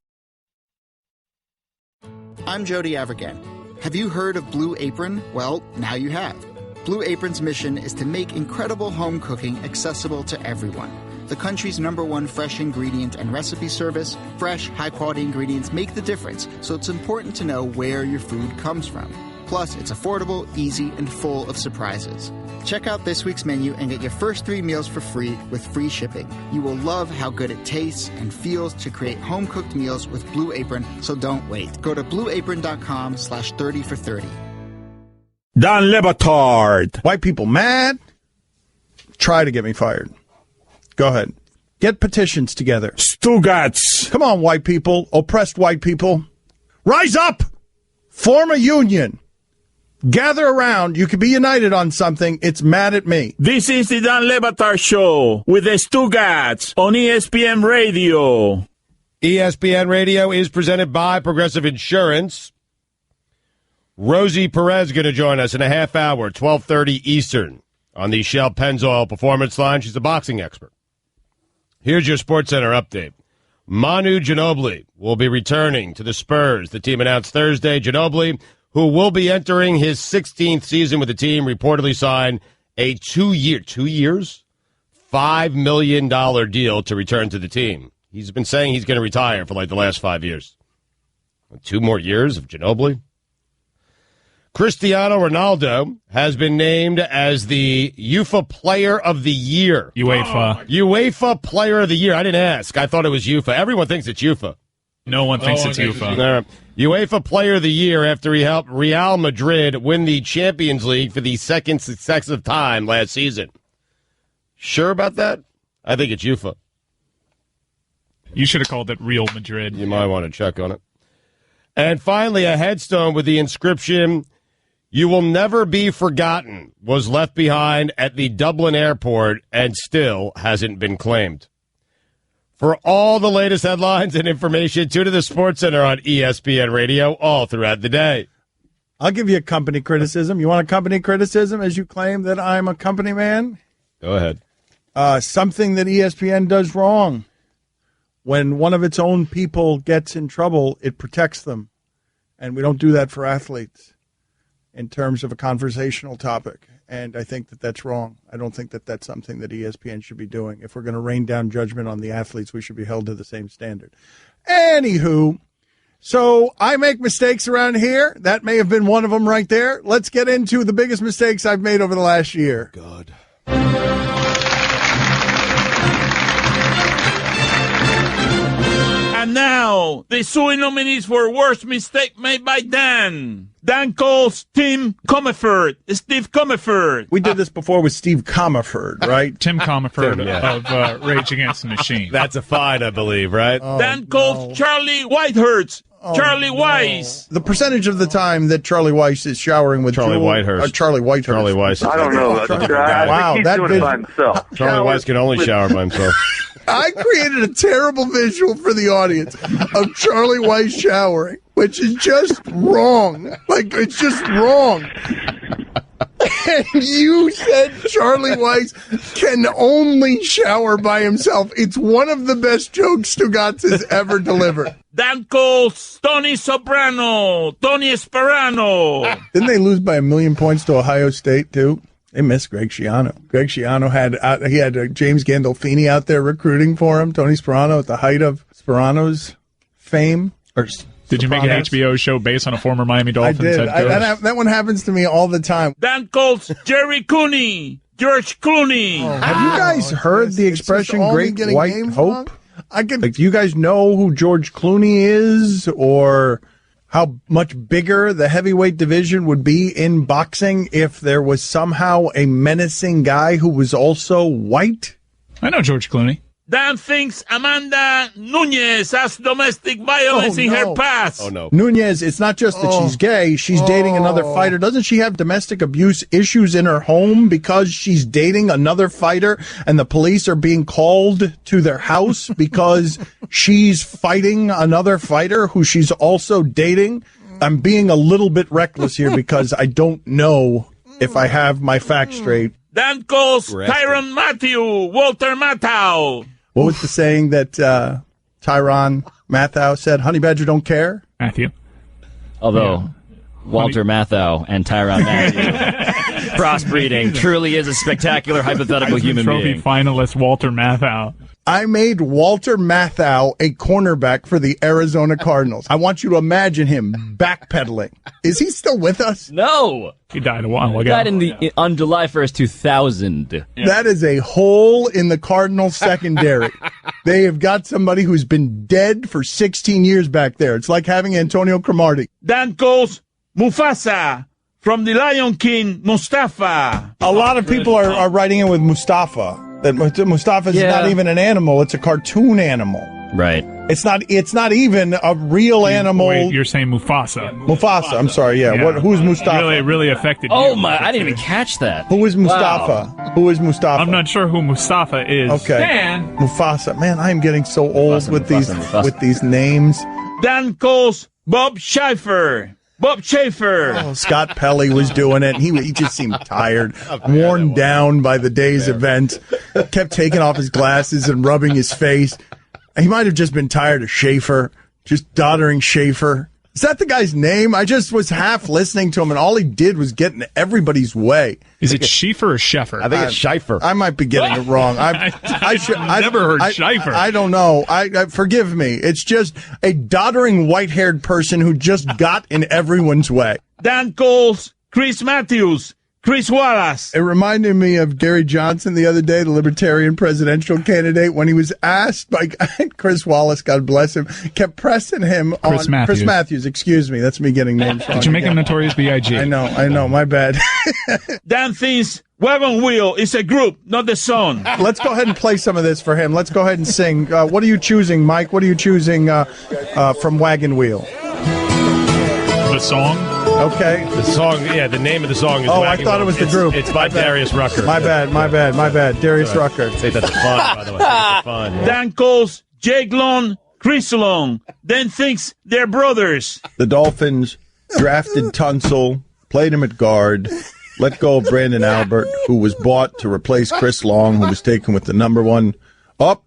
[SPEAKER 1] I'm Jody Avirgan. Have you heard of Blue Apron? Well, now you have. Blue Apron's mission is to make incredible home cooking accessible to everyone. The country's #1 fresh ingredient and recipe service, fresh, high-quality ingredients make the difference, so it's important to know where your food comes from. Plus, it's affordable, easy, and full of surprises. Check out this week's menu and get your first 3 meals for free with free shipping. You will love how good it tastes and feels to create home-cooked meals with Blue Apron, so don't wait. Go to blueapron.com/30 for 30.
[SPEAKER 2] Don Le Batard.
[SPEAKER 3] White people mad? Try to get me fired. Go ahead. Get petitions together.
[SPEAKER 2] Stugotz.
[SPEAKER 3] Come on, white people. Oppressed white people. Rise up! Form a union. Gather around. You can be united on something. It's mad at me.
[SPEAKER 2] This is the Don Le Batard Show with the Stugotz on ESPN Radio.
[SPEAKER 5] ESPN Radio is presented by Progressive Insurance. Rosie Perez going to join us in a half hour, 12:30 Eastern, on the Shell Pennzoil Performance Line. She's a boxing expert. Here's your SportsCenter update. Manu Ginobili will be returning to the Spurs. The team announced Thursday. Ginobili, who will be entering his 16th season with the team, reportedly signed a 2-year, $5 million deal to return to the team. He's been saying he's going to retire for like the last 5 years. 2 more years of Ginobili. Cristiano Ronaldo has been named as the UEFA Player of the Year. UEFA Player of the Year. I didn't ask. I thought it was UEFA. Everyone thinks it's UEFA.
[SPEAKER 4] No one thinks it's UEFA.
[SPEAKER 5] UEFA Player of the Year after he helped Real Madrid win the Champions League for the second successive time last season. Sure about that? I think it's UEFA.
[SPEAKER 4] You should have called it Real Madrid.
[SPEAKER 5] You might want to check on it. And finally, a headstone with the inscription, "You will never be forgotten," was left behind at the Dublin airport and still hasn't been claimed. For all the latest headlines and information, tune to the SportsCenter on ESPN Radio all throughout the day.
[SPEAKER 3] I'll give you a company criticism. You want a company criticism as you claim that I'm a company man?
[SPEAKER 5] Go ahead.
[SPEAKER 3] Something that ESPN does wrong. When one of its own people gets in trouble, it protects them. And we don't do that for athletes in terms of a conversational topic. And I think that that's wrong. I don't think that that's something that ESPN should be doing. If we're going to rain down judgment on the athletes, we should be held to the same standard. Anywho, so I make mistakes around here. That may have been one of them right there. Let's get into the biggest mistakes I've made over the last year.
[SPEAKER 5] God.
[SPEAKER 2] And now, the suing nominees for worst mistake made by Dan. Dan calls Tim Comerford, Steve Comerford.
[SPEAKER 3] We did this before with Steve Comerford, right?
[SPEAKER 4] Tim Comerford of Rage Against the Machine.
[SPEAKER 5] That's a fine, I believe, right?
[SPEAKER 2] Dan calls Charlie Whitehurst, Charlie Weiss.
[SPEAKER 3] The percentage of the time that Charlie Weiss is showering with
[SPEAKER 5] Charlie Whitehurst.
[SPEAKER 3] Charlie Whitehurst.
[SPEAKER 5] Charlie Weiss.
[SPEAKER 23] I don't know.
[SPEAKER 3] Wow,
[SPEAKER 23] he's
[SPEAKER 3] that
[SPEAKER 23] doing it by himself.
[SPEAKER 5] Charlie Weiss can only shower by himself.
[SPEAKER 3] I created a terrible visual for the audience of Charlie Weiss showering, which is just wrong. Like, it's just wrong. And you said Charlie Weiss can only shower by himself. It's one of the best jokes Stugotz has ever delivered.
[SPEAKER 2] Dan calls Tony Soprano, Tony Sperano.
[SPEAKER 3] Didn't they lose by 1,000,000 points to Ohio State, too? They missed Greg Schiano. Greg Schiano had James Gandolfini out there recruiting for him. Tony Sperano at the height of Sperano's fame.
[SPEAKER 4] Did you make an HBO show based on a former Miami Dolphins head coach?
[SPEAKER 3] That one happens to me all the time.
[SPEAKER 2] Dan calls Jerry Cooney, George Clooney.
[SPEAKER 3] Have you guys heard the expression "Great White Hope"? Do you guys know who George Clooney is, or how much bigger the heavyweight division would be in boxing if there was somehow a menacing guy who was also white?
[SPEAKER 4] I know George Clooney.
[SPEAKER 2] Dan thinks Amanda Nunez has domestic violence in her past.
[SPEAKER 5] Oh, no.
[SPEAKER 3] Nunez, it's not just that she's gay. She's dating another fighter. Doesn't she have domestic abuse issues in her home because she's dating another fighter and the police are being called to their house because she's fighting another fighter who she's also dating? I'm being a little bit reckless here because I don't know if I have my facts straight.
[SPEAKER 2] Dan calls Tyrann Mathieu, Walter Matthau.
[SPEAKER 3] What was the saying that Tyrann Matthau said? Honey Badger don't care?
[SPEAKER 4] Matthew.
[SPEAKER 7] Although Walter Matthau and Tyrann Mathieu crossbreeding. Truly is a spectacular hypothetical human
[SPEAKER 4] Trophy
[SPEAKER 7] being.
[SPEAKER 4] finalist Walter Matthau.
[SPEAKER 3] I made Walter Matthau a cornerback for the Arizona Cardinals. I want you to imagine him backpedaling. Is he still with us?
[SPEAKER 7] No.
[SPEAKER 4] He died a while ago.
[SPEAKER 7] He died on July 1st, 2000.
[SPEAKER 3] That is a hole in the Cardinals secondary. They have got somebody who's been dead for 16 years back there. It's like having Antonio Cromartie.
[SPEAKER 2] Then goes Mufasa from the Lion King, Mustafa.
[SPEAKER 10] A lot of people are writing in with Mustafa. That Mustafa is not even an animal; it's a cartoon animal.
[SPEAKER 7] Right.
[SPEAKER 10] It's not even a real animal.
[SPEAKER 4] Wait, you're saying Mufasa?
[SPEAKER 10] Mufasa. I'm sorry. Yeah. Who's Mustafa?
[SPEAKER 4] Really affected you.
[SPEAKER 7] Oh my! I didn't even catch that.
[SPEAKER 10] Who is Mustafa?
[SPEAKER 7] Wow.
[SPEAKER 10] Who is Mustafa?
[SPEAKER 4] I'm not sure who Mustafa is.
[SPEAKER 10] Okay.
[SPEAKER 4] Dan.
[SPEAKER 10] Mufasa. Man, I am getting so old with these names.
[SPEAKER 2] Then goes Bob Schaefer. Bob Schaefer.
[SPEAKER 3] Oh, Scott Pelley was doing it. He just seemed tired, worn down by the day's event. Kept taking off his glasses and rubbing his face. He might have just been tired of Schaefer, just doddering Schaefer. Is that the guy's name? I just was half listening to him, and all he did was get in everybody's way.
[SPEAKER 4] Is it Schaefer or Sheffer?
[SPEAKER 5] I think it's Schaefer.
[SPEAKER 3] I might be getting it wrong.
[SPEAKER 4] I've never heard Schaefer.
[SPEAKER 3] I don't know. Forgive me. It's just a doddering white-haired person who just got in everyone's way.
[SPEAKER 2] Then goes Chris Matthews. Chris Wallace.
[SPEAKER 3] It reminded me of Gary Johnson the other day, the Libertarian presidential candidate, when he was asked by Chris Wallace, God bless him, kept pressing him
[SPEAKER 4] Chris
[SPEAKER 3] Matthews, excuse me. That's me getting names wrong.
[SPEAKER 4] Did you make him Notorious B.I.G.?
[SPEAKER 3] I know, my bad.
[SPEAKER 2] Dan thinks Wagon Wheel is a group, not the song.
[SPEAKER 3] Let's go ahead and play some of this for him. Let's go ahead and sing. What are you choosing, Mike? What are you choosing from Wagon Wheel?
[SPEAKER 4] The song?
[SPEAKER 3] Okay.
[SPEAKER 5] The song, the name of the song is
[SPEAKER 3] I thought it was the group.
[SPEAKER 5] It's by Darius Rucker.
[SPEAKER 3] My bad. Darius Rucker.
[SPEAKER 5] Say that's fun, by the way. That's fun. Yeah.
[SPEAKER 2] Dan calls Jake Long, Chris Long, then thinks they're brothers.
[SPEAKER 10] The Dolphins drafted Tunsil, played him at guard, let go of Brandon Albert, who was bought to replace Chris Long, who was taken with the number one. Up.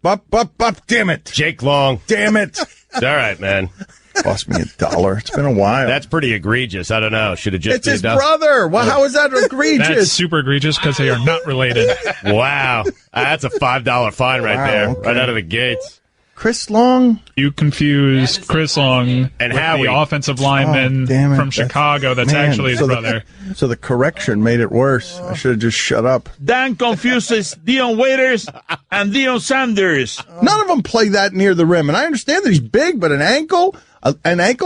[SPEAKER 10] Damn it.
[SPEAKER 5] Jake Long.
[SPEAKER 10] Damn it.
[SPEAKER 5] It's all right, man.
[SPEAKER 10] Cost me $1. It's been a while.
[SPEAKER 5] That's pretty egregious. I don't know. Should have just
[SPEAKER 3] It's his brother. Well, how is that egregious?
[SPEAKER 4] That's super egregious because they are not related.
[SPEAKER 5] Wow. That's a $5 fine right there.
[SPEAKER 3] Okay.
[SPEAKER 5] Right out of the gates.
[SPEAKER 3] Chris Long?
[SPEAKER 4] You confused Chris Long
[SPEAKER 5] and
[SPEAKER 4] with
[SPEAKER 5] Howie,
[SPEAKER 4] the offensive lineman from Chicago. That's actually his brother.
[SPEAKER 3] So the correction made it worse. I should have just shut up.
[SPEAKER 2] Dan confuses Deion Waiters and Deion Sanders.
[SPEAKER 3] None of them play that near the rim. And I understand that he's big, but an ankle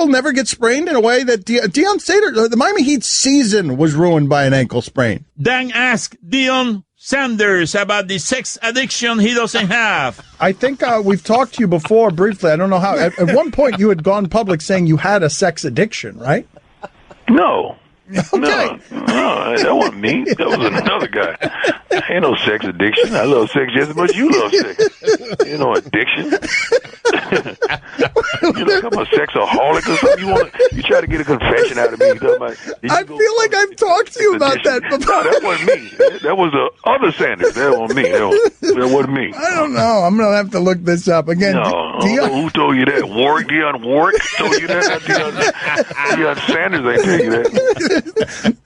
[SPEAKER 3] never gets sprained in a way that Deion Sanders, the Miami Heat's season was ruined by an ankle sprain.
[SPEAKER 2] Dan asked Deion Sanders about the sex addiction he doesn't have.
[SPEAKER 3] I think we've talked to you before briefly. I don't know how. At one point, you had gone public saying you had a sex addiction, right?
[SPEAKER 11] No.
[SPEAKER 3] Okay.
[SPEAKER 11] No, that wasn't me. That was another guy. Ain't no sex addiction. I love sex just as much as you love sex. Ain't no addiction. You know, I'm a sexaholic or something. You try to get a confession out of me.
[SPEAKER 3] I feel like I've talked to you about that before.
[SPEAKER 11] No, that wasn't me. That was the other Sanders. That wasn't me. That wasn't me.
[SPEAKER 3] I don't know. I'm going to have to look this up. Again,
[SPEAKER 11] no, who told you that? Deion Warwick told you that? Deion Sanders ain't tell you that.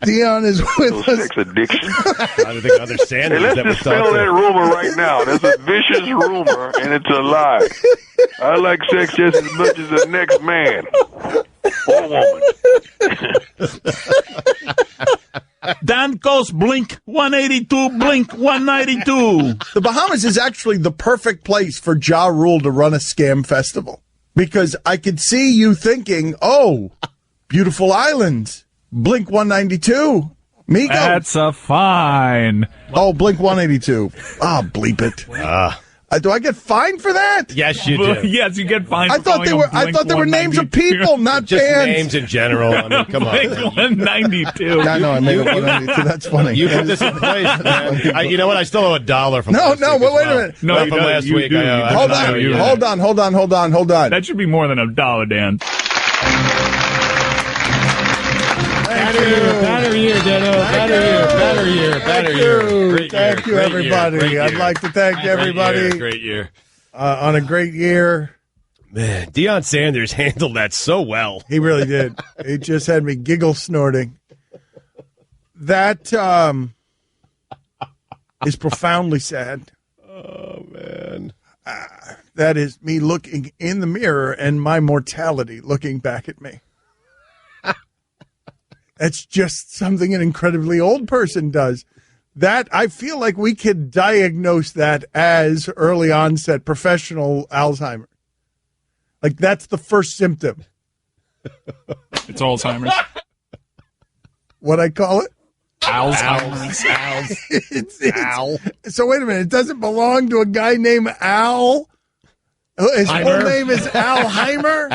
[SPEAKER 3] Deion is with us.
[SPEAKER 11] Sex addiction.
[SPEAKER 5] I don't think other Sanders
[SPEAKER 11] let's
[SPEAKER 5] that was
[SPEAKER 11] dispel that rumor right now. That's a vicious rumor, and it's a lie. I like sex just as much as the next man or woman.
[SPEAKER 2] Dan calls Blink 182, Blink 192.
[SPEAKER 3] The Bahamas is actually the perfect place for Ja Rule to run a scam festival. Because I could see you thinking, oh, beautiful islands. Blink 192. Migos.
[SPEAKER 4] That's a fine.
[SPEAKER 3] Oh, Blink 182. Ah, bleep it. Do I get fined for that?
[SPEAKER 5] Yes, you do.
[SPEAKER 4] Yes, you get fined.
[SPEAKER 3] I thought they were names of people, not
[SPEAKER 5] just
[SPEAKER 3] bands.
[SPEAKER 5] Names in general. I mean, come on.
[SPEAKER 4] Blink 192.
[SPEAKER 3] I know. I made it 192. That's funny.
[SPEAKER 5] You put this in place, man. You know what? I still owe $1 from last week.
[SPEAKER 3] Wait a minute.
[SPEAKER 4] No,
[SPEAKER 5] from last week.
[SPEAKER 3] Hold on.
[SPEAKER 4] That should be more than $1, Dan.
[SPEAKER 5] Better year, Ditto. Better year.
[SPEAKER 3] Thank you, everybody. I'd like to thank everybody.
[SPEAKER 5] Great year.
[SPEAKER 3] On a great year.
[SPEAKER 5] Man, Deion Sanders handled that so well.
[SPEAKER 3] He really did. He just had me giggle snorting. That is profoundly sad.
[SPEAKER 5] Oh, man.
[SPEAKER 3] That is me looking in the mirror and my mortality looking back at me. That's just something an incredibly old person does. That, I feel like we could diagnose that as early onset professional Alzheimer's. Like, that's the first symptom.
[SPEAKER 4] It's Alzheimer's.
[SPEAKER 3] What I call it?
[SPEAKER 4] Alzheimer's.
[SPEAKER 3] Al. So wait a minute. It doesn't belong to a guy named Al? His full name is Alzheimer?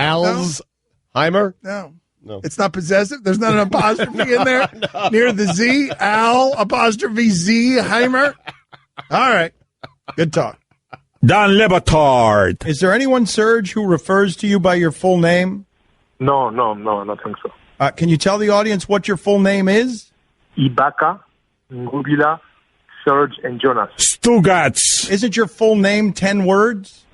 [SPEAKER 5] Alzheimer?
[SPEAKER 3] No.
[SPEAKER 5] No.
[SPEAKER 3] It's not possessive? There's not an apostrophe in there near the Z? Al apostrophe Z Heimer? All right. Good talk.
[SPEAKER 2] Dan Le Batard.
[SPEAKER 10] Is there anyone, Serge, who refers to you by your full name?
[SPEAKER 23] No, I don't think so.
[SPEAKER 10] Can you tell the audience what your full name is?
[SPEAKER 23] Ibaka, Ngubila, Serge, and Jonas.
[SPEAKER 2] Stugotz.
[SPEAKER 10] Isn't your full name 10 words?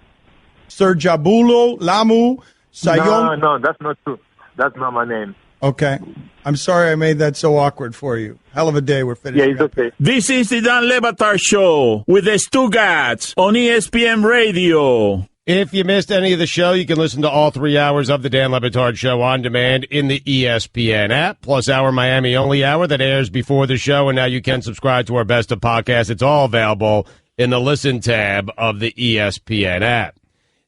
[SPEAKER 10] Serjabulo, Lamu, Sayong?
[SPEAKER 23] No, that's not true. That's not my name.
[SPEAKER 10] Okay. I'm sorry I made that so awkward for you. Hell of a day we're finishing.
[SPEAKER 23] Yeah, it's okay.
[SPEAKER 2] This is the Dan Le Batard Show with the Stugotz on ESPN Radio.
[SPEAKER 5] If you missed any of the show, you can listen to all 3 hours of the Dan Le Batard Show on demand in the ESPN app, plus our Miami-only hour that airs before the show, and now you can subscribe to our Best of Podcasts. It's all available in the Listen tab of the ESPN app.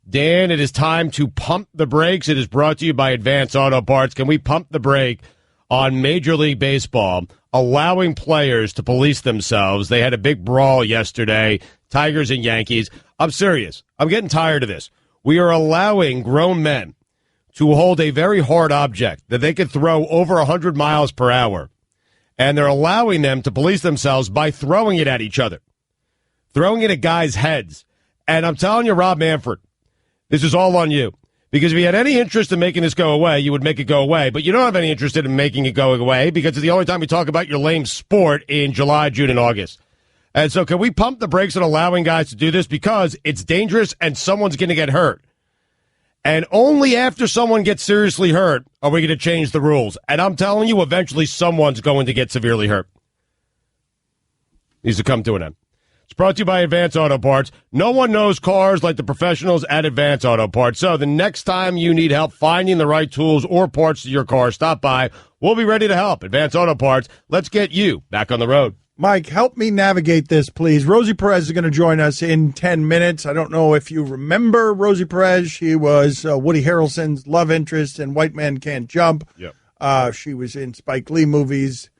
[SPEAKER 5] Dan, it is time to pump the brakes. It is brought to you by Advance Auto Parts. Can we pump the brake on Major League Baseball, allowing players to police themselves? They had a big brawl yesterday, Tigers and Yankees. I'm serious. I'm getting tired of this. We are allowing grown men to hold a very hard object that they could throw over 100 miles per hour, and they're allowing them to police themselves by throwing it at each other, throwing it at guys' heads. And I'm telling you, Rob Manfred, this is all on you. Because if you had any interest in making this go away, you would make it go away. But you don't have any interest in making it go away because it's the only time we talk about your lame sport in July, June, and August. And so can we pump the brakes on allowing guys to do this? Because it's dangerous and someone's going to get hurt. And only after someone gets seriously hurt are we going to change the rules. And I'm telling you, eventually someone's going to get severely hurt. Needs to come to an end. It's brought to you by Advance Auto Parts. No one knows cars like the professionals at Advance Auto Parts. So the next time you need help finding the right tools or parts to your car, stop by. We'll be ready to help. Advance Auto Parts. Let's get you back on the road.
[SPEAKER 3] Mike, help me navigate this, please. Rosie Perez is going to join us in 10 minutes. I don't know if you remember Rosie Perez. She was Woody Harrelson's love interest in White Man Can't Jump.
[SPEAKER 5] Yep.
[SPEAKER 3] She was in Spike Lee movies.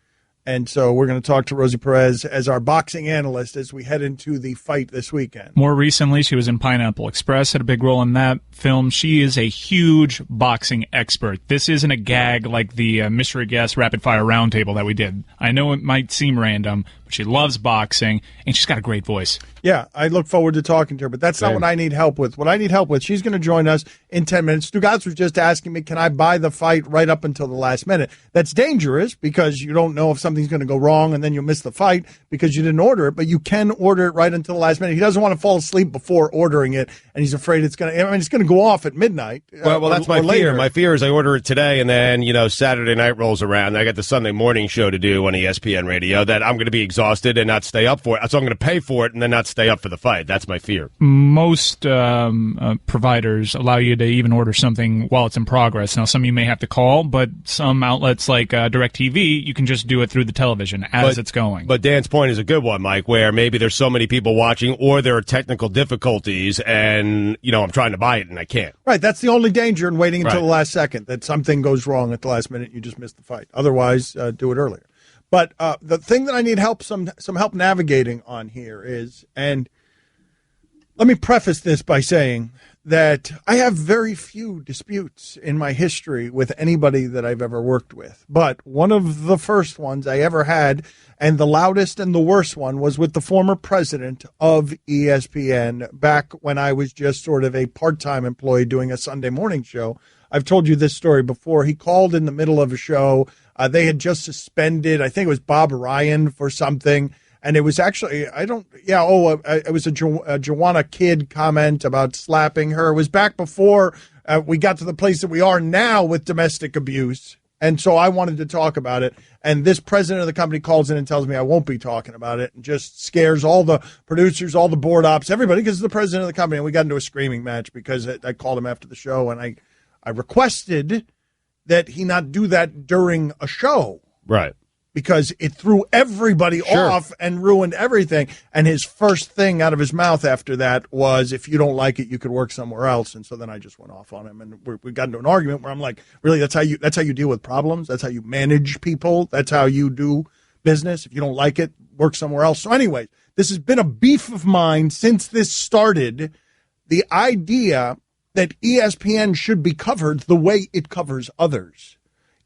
[SPEAKER 3] And so we're going to talk to Rosie Perez as our boxing analyst as we head into the fight this weekend.
[SPEAKER 4] More recently, she was in Pineapple Express, had a big role in that film. She is a huge boxing expert. This isn't a gag like the mystery guest rapid fire roundtable that we did. I know it might seem random, but she loves boxing, and she's got a great voice.
[SPEAKER 3] Yeah, I look forward to talking to her, but that's not what I need help with. What I need help with, she's going to join us in 10 minutes. Stugotz was just asking me, can I buy the fight right up until the last minute? That's dangerous because you don't know if something's going to go wrong and then you'll miss the fight because you didn't order it, but you can order it right until the last minute. He doesn't want to fall asleep before ordering it, and he's afraid it's going to go off at midnight.
[SPEAKER 5] Well, that's my fear. My fear is I order it today, and then, Saturday night rolls around, and I got the Sunday morning show to do on ESPN Radio, that I'm going to be exhausted and not stay up for it. So I'm going to pay for it and then not stay up for the fight. That's my fear.
[SPEAKER 4] Most providers allow you to even order something while it's in progress. Now, some you may have to call, but some outlets like DirecTV, you can just do it through the television as it's going.
[SPEAKER 5] But Dan's point is a good one, Mike, where maybe there's so many people watching or there are technical difficulties and, I'm trying to buy it and I can't.
[SPEAKER 3] Right, that's the only danger in waiting until the last second, that something goes wrong at the last minute, you just miss the fight. Otherwise, do it earlier. But the thing that I need help, some help navigating on here is, and let me preface this by saying that I have very few disputes in my history with anybody that I've ever worked with. But one of the first ones I ever had, and the loudest and the worst one, was with the former president of ESPN back when I was just sort of a part-time employee doing a Sunday morning show. I've told you this story before. He called in the middle of a show. They had just suspended, I think it was Bob Ryan for something. And it was actually, it was a Joanna Kidd comment about slapping her. It was back before we got to the place that we are now with domestic abuse. And so I wanted to talk about it. And this president of the company calls in and tells me I won't be talking about it and just scares all the producers, all the board ops, everybody, because it's the president of the company. And we got into a screaming match because I called him after the show and I requested that he not do that during a show.
[SPEAKER 5] Right.
[SPEAKER 3] Because it threw everybody off and ruined everything. And his first thing out of his mouth after that was, if you don't like it, you could work somewhere else. And so then I just went off on him, and we got into an argument where I'm like, really, that's how you deal with problems? That's how you manage people? That's how you do business? If you don't like it, work somewhere else. So anyway, this has been a beef of mine since this started. The idea that ESPN should be covered the way it covers others.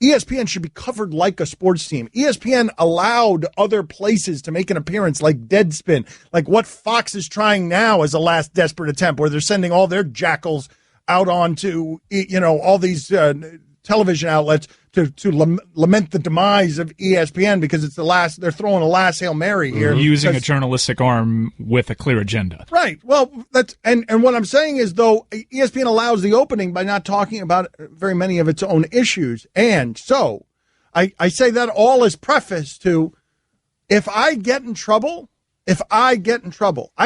[SPEAKER 3] ESPN should be covered like a sports team. ESPN allowed other places to make an appearance like Deadspin, like what Fox is trying now as a last desperate attempt, where they're sending all their jackals out onto, all these television outlets to lament the demise of ESPN because it's they're throwing a last Hail Mary here.
[SPEAKER 4] Using a journalistic arm with a clear agenda.
[SPEAKER 3] Right. Well, that's and what I'm saying is, though, ESPN allows the opening by not talking about very many of its own issues. And so I say that all as preface to, if I get in trouble, I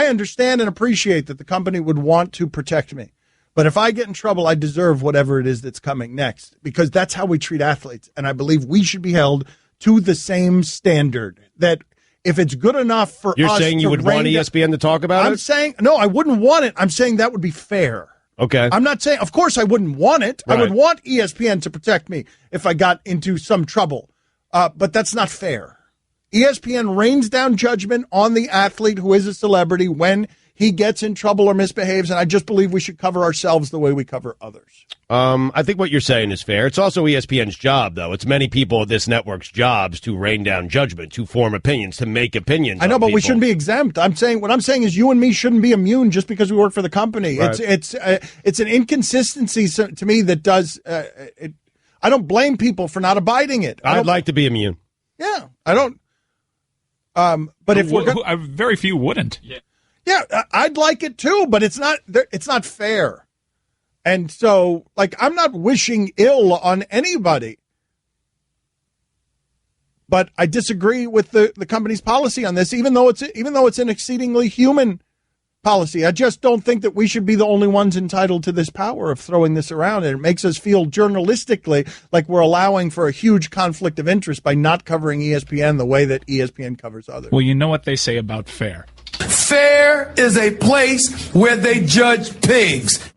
[SPEAKER 3] understand and appreciate that the company would want to protect me. But if I get in trouble, I deserve whatever it is that's coming next, because that's how we treat athletes. And I believe we should be held to the same standard, that if it's good enough for us.
[SPEAKER 5] You're saying you would want ESPN to talk about it?
[SPEAKER 3] I'm saying, no, I wouldn't want it. I'm saying that would be fair.
[SPEAKER 5] Okay.
[SPEAKER 3] I'm not saying, of course I wouldn't want it. Right. I would want ESPN to protect me if I got into some trouble. But that's not fair. ESPN rains down judgment on the athlete who is a celebrity when he gets in trouble or misbehaves, and I just believe we should cover ourselves the way we cover others.
[SPEAKER 5] I think what you're saying is fair. It's also ESPN's job, though. It's many people at this network's jobs to rain down judgment, to form opinions, to make opinions.
[SPEAKER 3] I know, but
[SPEAKER 5] people.
[SPEAKER 3] We shouldn't be exempt. What I'm saying is you and me shouldn't be immune just because we work for the company. Right. It's an inconsistency to me that does. I don't blame people for not abiding it.
[SPEAKER 5] I'd like to be immune.
[SPEAKER 3] Yeah, I don't. But if
[SPEAKER 4] very few wouldn't.
[SPEAKER 3] Yeah, I'd like it too, but it's not fair. And so, I'm not wishing ill on anybody. But I disagree with the company's policy on this, even though it's an exceedingly human policy. I just don't think that we should be the only ones entitled to this power of throwing this around. And it makes us feel journalistically like we're allowing for a huge conflict of interest by not covering ESPN the way that ESPN covers others.
[SPEAKER 4] Well, you know what they say about fair.
[SPEAKER 8] Fair is a place where they judge pigs.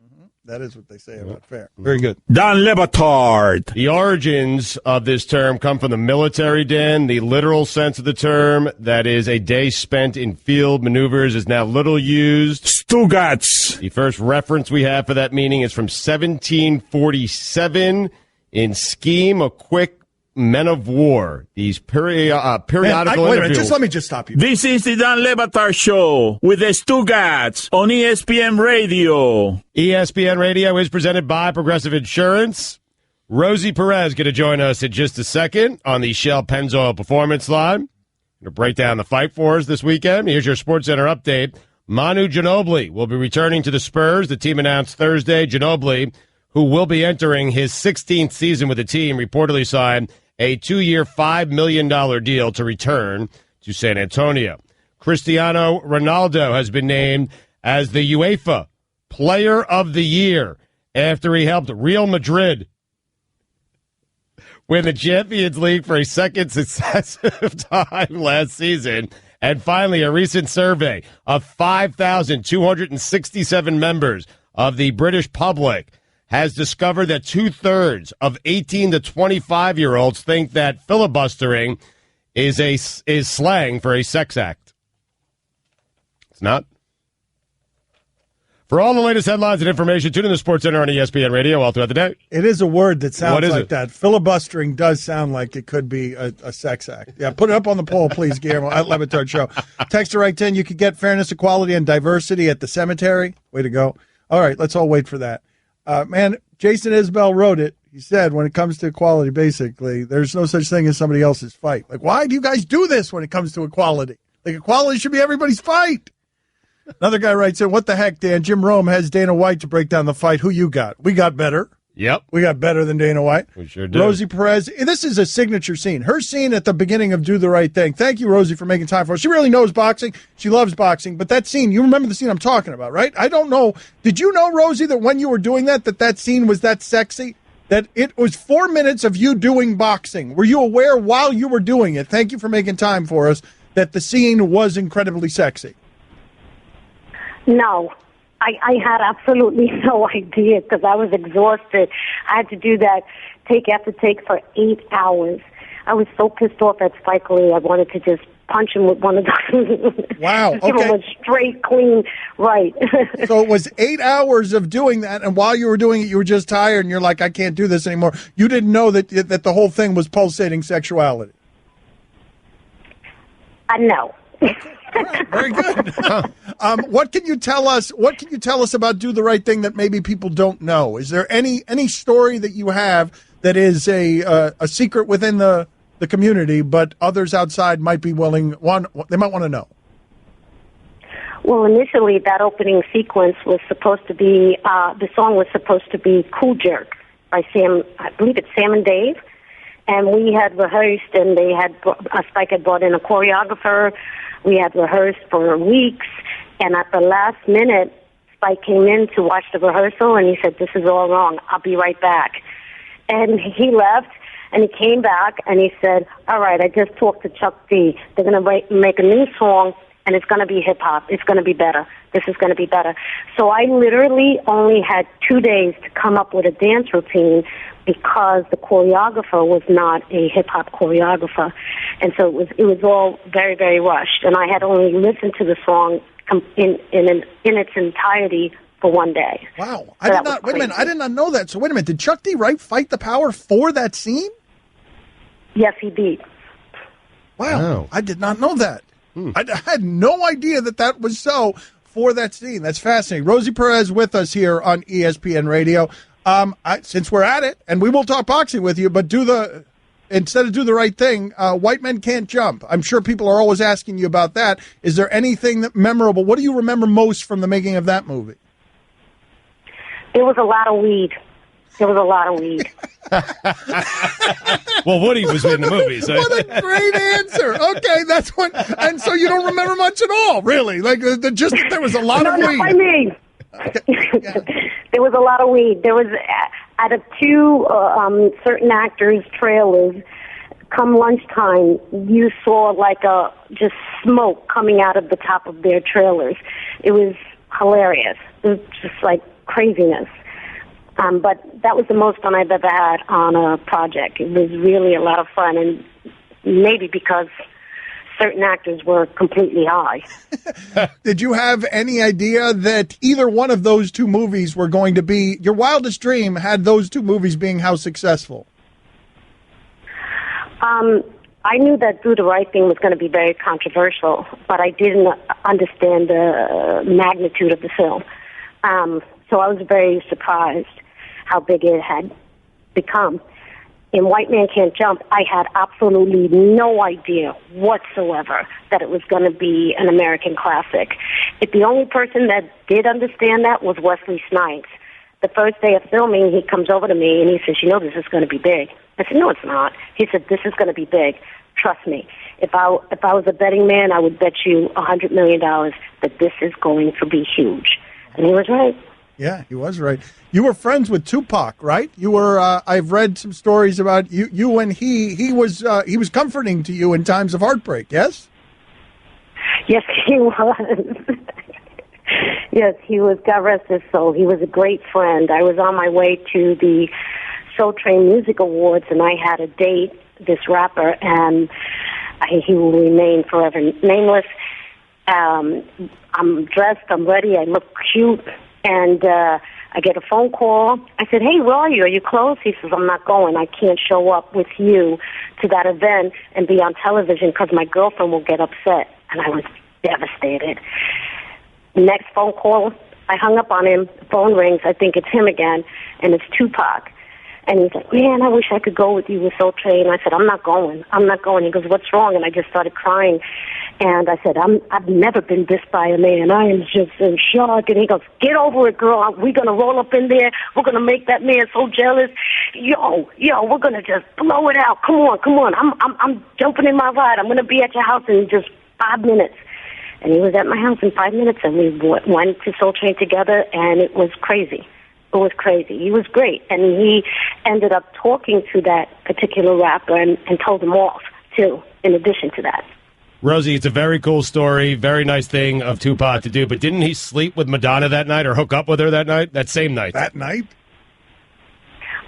[SPEAKER 3] That is what they say about fair. Very good.
[SPEAKER 2] Dan Le Batard.
[SPEAKER 5] The origins of this term come from the military, Dan. The literal sense of the term, that is a day spent in field maneuvers, is now little used.
[SPEAKER 2] Stugotz.
[SPEAKER 5] The first reference we have for that meaning is from 1747 in Scheme, a Quick Men of War, these periodical interviews.
[SPEAKER 3] Just let me just stop you.
[SPEAKER 2] This is the Dan Le Batard Show with the Stugotz on ESPN Radio.
[SPEAKER 5] ESPN Radio is presented by Progressive Insurance. Rosie Perez going to join us in just a second on the Shell Pennzoil Performance Line. Going to break down the fight for us this weekend. Here's your SportsCenter update. Manu Ginobili will be returning to the Spurs. The team announced Thursday. Ginobili, who will be entering his 16th season with the team, reportedly signed a 2-year, $5 million deal to return to San Antonio. Cristiano Ronaldo has been named as the UEFA Player of the Year after he helped Real Madrid win the Champions League for a second successive time last season. And finally, a recent survey of 5,267 members of the British public has discovered that 2/3 of 18 to 25-year-olds think that filibustering is slang for a sex act. It's not. For all the latest headlines and information, tune in to SportsCenter on ESPN Radio all throughout the day.
[SPEAKER 3] It is a word that sounds like that. Filibustering does sound like it could be a sex act. Yeah, put it up on the poll, please, Guillermo, at Le Batard Show. Text to right 10. You could get fairness, equality, and diversity at the cemetery. Way to go. All right, let's all wait for that. Man, Jason Isbell wrote it. He said, when it comes to equality, basically, there's no such thing as somebody else's fight. Why do you guys do this when it comes to equality? Equality should be everybody's fight. Another guy writes in, what the heck, Dan? Jim Rome has Dana White to break down the fight. Who you got? We got better.
[SPEAKER 5] Yep.
[SPEAKER 3] We got better than Dana White.
[SPEAKER 5] We sure did.
[SPEAKER 3] Rosie Perez. This is a signature scene. Her scene at the beginning of Do the Right Thing. Thank you, Rosie, for making time for us. She really knows boxing. She loves boxing. But that scene, you remember the scene I'm talking about, right? I don't know. Did you know, Rosie, that when you were doing that scene was that sexy? That it was 4 minutes of you doing boxing. Were you aware while you were doing it? Thank you for making time for us. That the scene was incredibly sexy.
[SPEAKER 9] No. I had absolutely no idea because I was exhausted. I had to do that take after take for 8 hours. I was so pissed off at Spike Lee. I wanted to just punch him with one of those.
[SPEAKER 3] Wow.
[SPEAKER 9] Give him a straight, clean right.
[SPEAKER 3] So it was 8 hours of doing that, and while you were doing it, you were just tired, and you're like, I can't do this anymore. You didn't know that the whole thing was pulsating sexuality.
[SPEAKER 9] No.
[SPEAKER 3] Right, very good. What can you tell us? What can you tell us about Do the Right Thing that maybe people don't know? Is there any story that you have that is a secret within the community, but others outside might be they might want to know?
[SPEAKER 9] Well, initially, that opening sequence was supposed to be the song was supposed to be "Cool Jerk" by Sam. I believe it's Sam and Dave. And we had rehearsed, and Spike had brought in a choreographer. We had rehearsed for weeks, and at the last minute, Spike came in to watch the rehearsal, and he said, "This is all wrong. I'll be right back." And he left, and he came back, and he said, "All right, I just talked to Chuck D. They're going to make a new song, and it's going to be hip-hop. It's going to be better. This is going to be better." So I literally only had 2 days to come up with a dance routine because the choreographer was not a hip-hop choreographer. And so it was all very, very rushed. And I had only listened to the song in its entirety for 1 day.
[SPEAKER 3] Wow. Wait a minute. I did not know that. So wait a minute. Did Chuck D. Wright fight the power for that scene?
[SPEAKER 9] Yes, he did.
[SPEAKER 3] Wow. I did not know that. I had no idea that was so for that scene. That's fascinating. Rosie Perez with us here on ESPN Radio. Since we're at it, and we will talk boxing with you, but instead of Do the Right Thing, White Men Can't Jump. I'm sure people are always asking you about that. Is there anything memorable? What do you remember most from the making of that movie?
[SPEAKER 9] There was a lot of weed.
[SPEAKER 5] Well, Woody was in the movie. So.
[SPEAKER 3] What a great answer. Okay, that's what. And so you don't remember much at all, really? Like just that there was a lot of weed.
[SPEAKER 9] I mean, there was a lot of weed. There was out of two certain actors' trailers. Come lunchtime, you saw like just smoke coming out of the top of their trailers. It was hilarious. It was just like craziness. But that was the most fun I've ever had on a project. It was really a lot of fun, and maybe because certain actors were completely high.
[SPEAKER 3] Did you have any idea that either one of those two movies were going to be, your wildest dream had those two movies being how successful?
[SPEAKER 9] I knew that Do the Right Thing was going to be very controversial, but I didn't understand the magnitude of the film. So I was very surprised how big it had become. In White Man Can't Jump, I had absolutely no idea whatsoever that it was going to be an American classic. The only person that did understand that was Wesley Snipes. The first day of filming, he comes over to me and he says, "You know this is going to be big." I said, "No, it's not." He said, "This is going to be big. Trust me. If I was a betting man, I would bet you $100 million that this is going to be huge." And he was right.
[SPEAKER 3] Yeah, he was right. You were friends with Tupac, right? You were. I've read some stories about you. You and he was comforting to you in times of heartbreak. Yes.
[SPEAKER 9] Yes, he was. Yes, he was. God rest his soul. He was a great friend. I was on my way to the Soul Train Music Awards, and I had a date. This rapper, and he will remain forever nameless. I'm dressed. I'm ready. I look cute. And I get a phone call. I said, "Hey, where are you? Are you close?" He says, "I'm not going. I can't show up with you to that event and be on television because my girlfriend will get upset." And I was devastated. Next phone call, I hung up on him. The phone rings. I think it's him again, and it's Tupac. And he's like, man, I wish I could go with you with Soul Train. I said, I'm not going. He goes, what's wrong? And I just started crying. And I said, I've never been dissed by a man. I am just in shock. And he goes, get over it, girl. We're going to roll up in there. We're going to make that man so jealous. Yo, we're going to just blow it out. Come on. I'm jumping in my ride. I'm going to be at your house in just 5 minutes. And he was at my house in 5 minutes, and we went to Soul Train together, and it was crazy. It was crazy. He was great. And he ended up talking to that particular rapper and told him off, too, in addition to that.
[SPEAKER 5] Rosie, it's a very cool story, very nice thing of Tupac to do, but didn't he sleep with Madonna that night or hook up with her that night? That same night?
[SPEAKER 3] That night?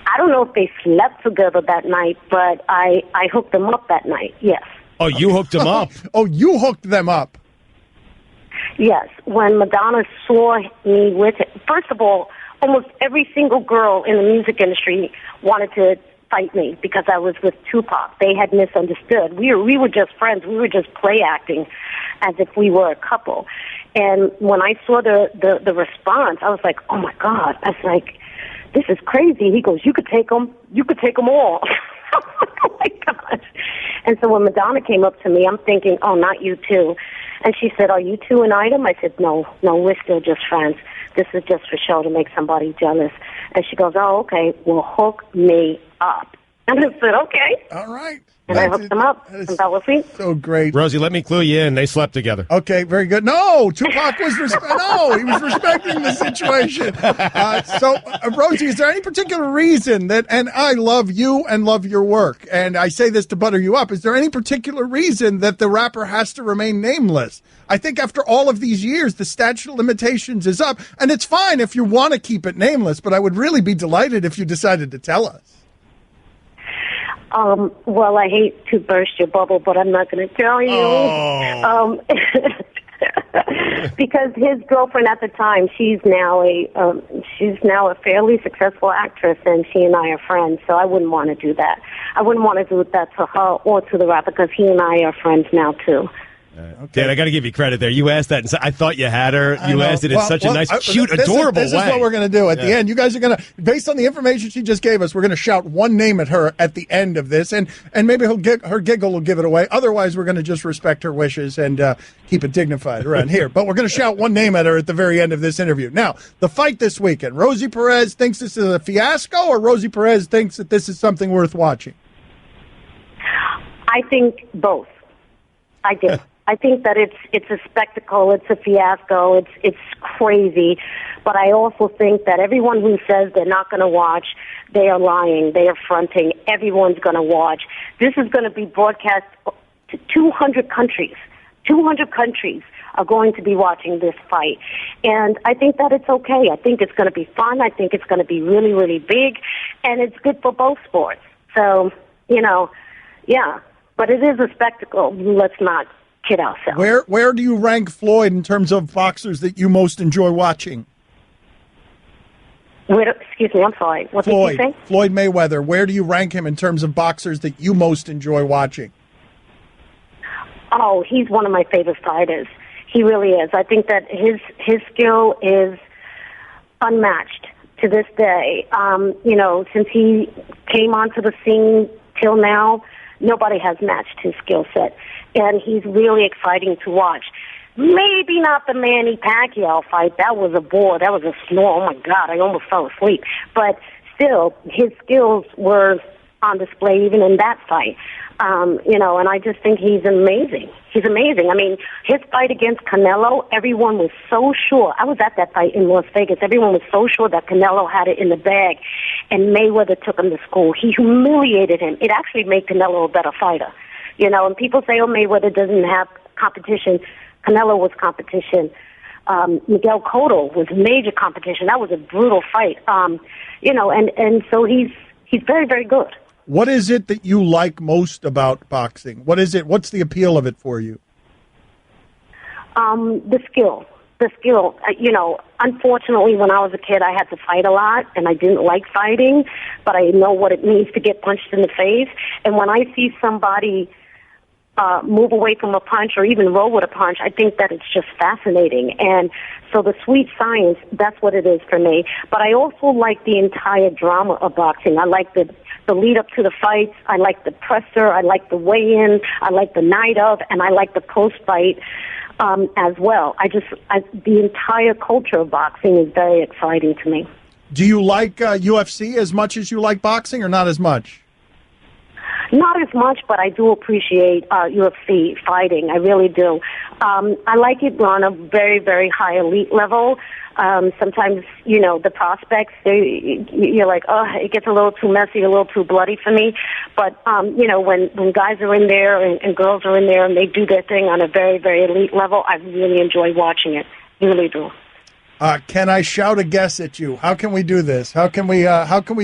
[SPEAKER 9] I don't know if they slept together that night, but I hooked them up that night, yes.
[SPEAKER 5] Oh, you hooked them up?
[SPEAKER 3] Oh, you hooked them up?
[SPEAKER 9] Yes. When Madonna saw me with it, first of all, almost every single girl in the music industry wanted to fight me because I was with Tupac. They had misunderstood. We were just friends. We were just play acting as if we were a couple. And when I saw the response, I was like, oh my God. I was like, this is crazy. He goes, you could take them. You could take them all. Oh my gosh. And so when Madonna came up to me, I'm thinking, oh, not you too. And she said, are you two an item? I said, no, we're still just friends. This is just for show to make somebody jealous. And she goes, oh, okay, well, hook me up. And I said, okay.
[SPEAKER 3] All right.
[SPEAKER 9] And I hooked them up, and that was it.
[SPEAKER 3] So great.
[SPEAKER 5] Rosie, let me clue you in. They slept together.
[SPEAKER 3] Okay, very good. No, Tupac was he was respecting the situation. Rosie, is there any particular reason that, and I love you and love your work, and I say this to butter you up, is there any particular reason that the rapper has to remain nameless? I think after all of these years, the statute of limitations is up, and it's fine if you want to keep it nameless, but I would really be delighted if you decided to tell us.
[SPEAKER 9] Well, I hate to burst your bubble, but I'm not going to tell you.
[SPEAKER 5] Oh.
[SPEAKER 9] Because his girlfriend at the time, she's now a fairly successful actress, and she and I are friends. So I wouldn't want to do that. I wouldn't want to do that to her or to the rapper because he and I are friends now too.
[SPEAKER 5] Dan, I got to give you credit there. You asked that, and I thought you had her. You asked it in such a nice, cute, adorable way.
[SPEAKER 3] This is what we're going to do at the end. You guys are going to, based on the information she just gave us, we're going to shout one name at her at the end of this, and maybe her giggle will give it away. Otherwise, we're going to just respect her wishes and keep it dignified around here. But we're going to shout one name at her at the very end of this interview. Now, the fight this weekend. Rosie Perez thinks this is a fiasco, or Rosie Perez thinks that this is something worth watching?
[SPEAKER 9] I think both. I did. I think that it's a spectacle, it's a fiasco, it's crazy, but I also think that everyone who says they're not going to watch, they are lying, they are fronting. Everyone's going to watch. This is going to be broadcast to 200 countries. 200 countries are going to be watching this fight, and I think that it's okay. I think it's going to be fun. I think it's going to be really, really big, and it's good for both sports. So, yeah, but it is a spectacle. Let's not kid ourselves.
[SPEAKER 3] Where do you rank Floyd in terms of boxers that you most enjoy watching?
[SPEAKER 9] Excuse me, I'm sorry. What did you say?
[SPEAKER 3] Floyd Mayweather. Where do you rank him in terms of boxers that you most enjoy watching?
[SPEAKER 9] Oh, he's one of my favorite fighters. He really is. I think that his skill is unmatched to this day. Since he came onto the scene till now, nobody has matched his skill set. And he's really exciting to watch. Maybe not the Manny Pacquiao fight. That was a bore. That was a snore. Oh, my God, I almost fell asleep. But still, his skills were on display even in that fight. And I just think he's amazing. He's amazing. I mean, his fight against Canelo, everyone was so sure. I was at that fight in Las Vegas. Everyone was so sure that Canelo had it in the bag, and Mayweather took him to school. He humiliated him. It actually made Canelo a better fighter. And people say, oh, Mayweather doesn't have competition. Canelo was competition. Miguel Cotto was major competition. That was a brutal fight. And so he's very, very good.
[SPEAKER 3] What is it that you like most about boxing? What is it? What's the appeal of it for you?
[SPEAKER 9] The skill. Unfortunately, when I was a kid, I had to fight a lot, and I didn't like fighting, but I know what it means to get punched in the face. And when I see somebody move away from a punch or even roll with a punch. I think that it's just fascinating. And so the sweet science, that's what it is for me. But I also like the entire drama of boxing. I like the lead up to the fights. I like the presser. I like the weigh-in. I like the night of, and I like the post-fight as well. The entire culture of boxing is very exciting to me.
[SPEAKER 3] Do you like UFC as much as you like boxing, or not as much?
[SPEAKER 9] Not as much, but I do appreciate UFC fighting. I really do. I like it on a very, very high elite level. Sometimes, the prospects, you're like, oh, it gets a little too messy, a little too bloody for me. But, when guys are in there and girls are in there and they do their thing on a very, very elite level, I really enjoy watching it. Really do.
[SPEAKER 3] Can I shout a guess at you? How can we do this? How can we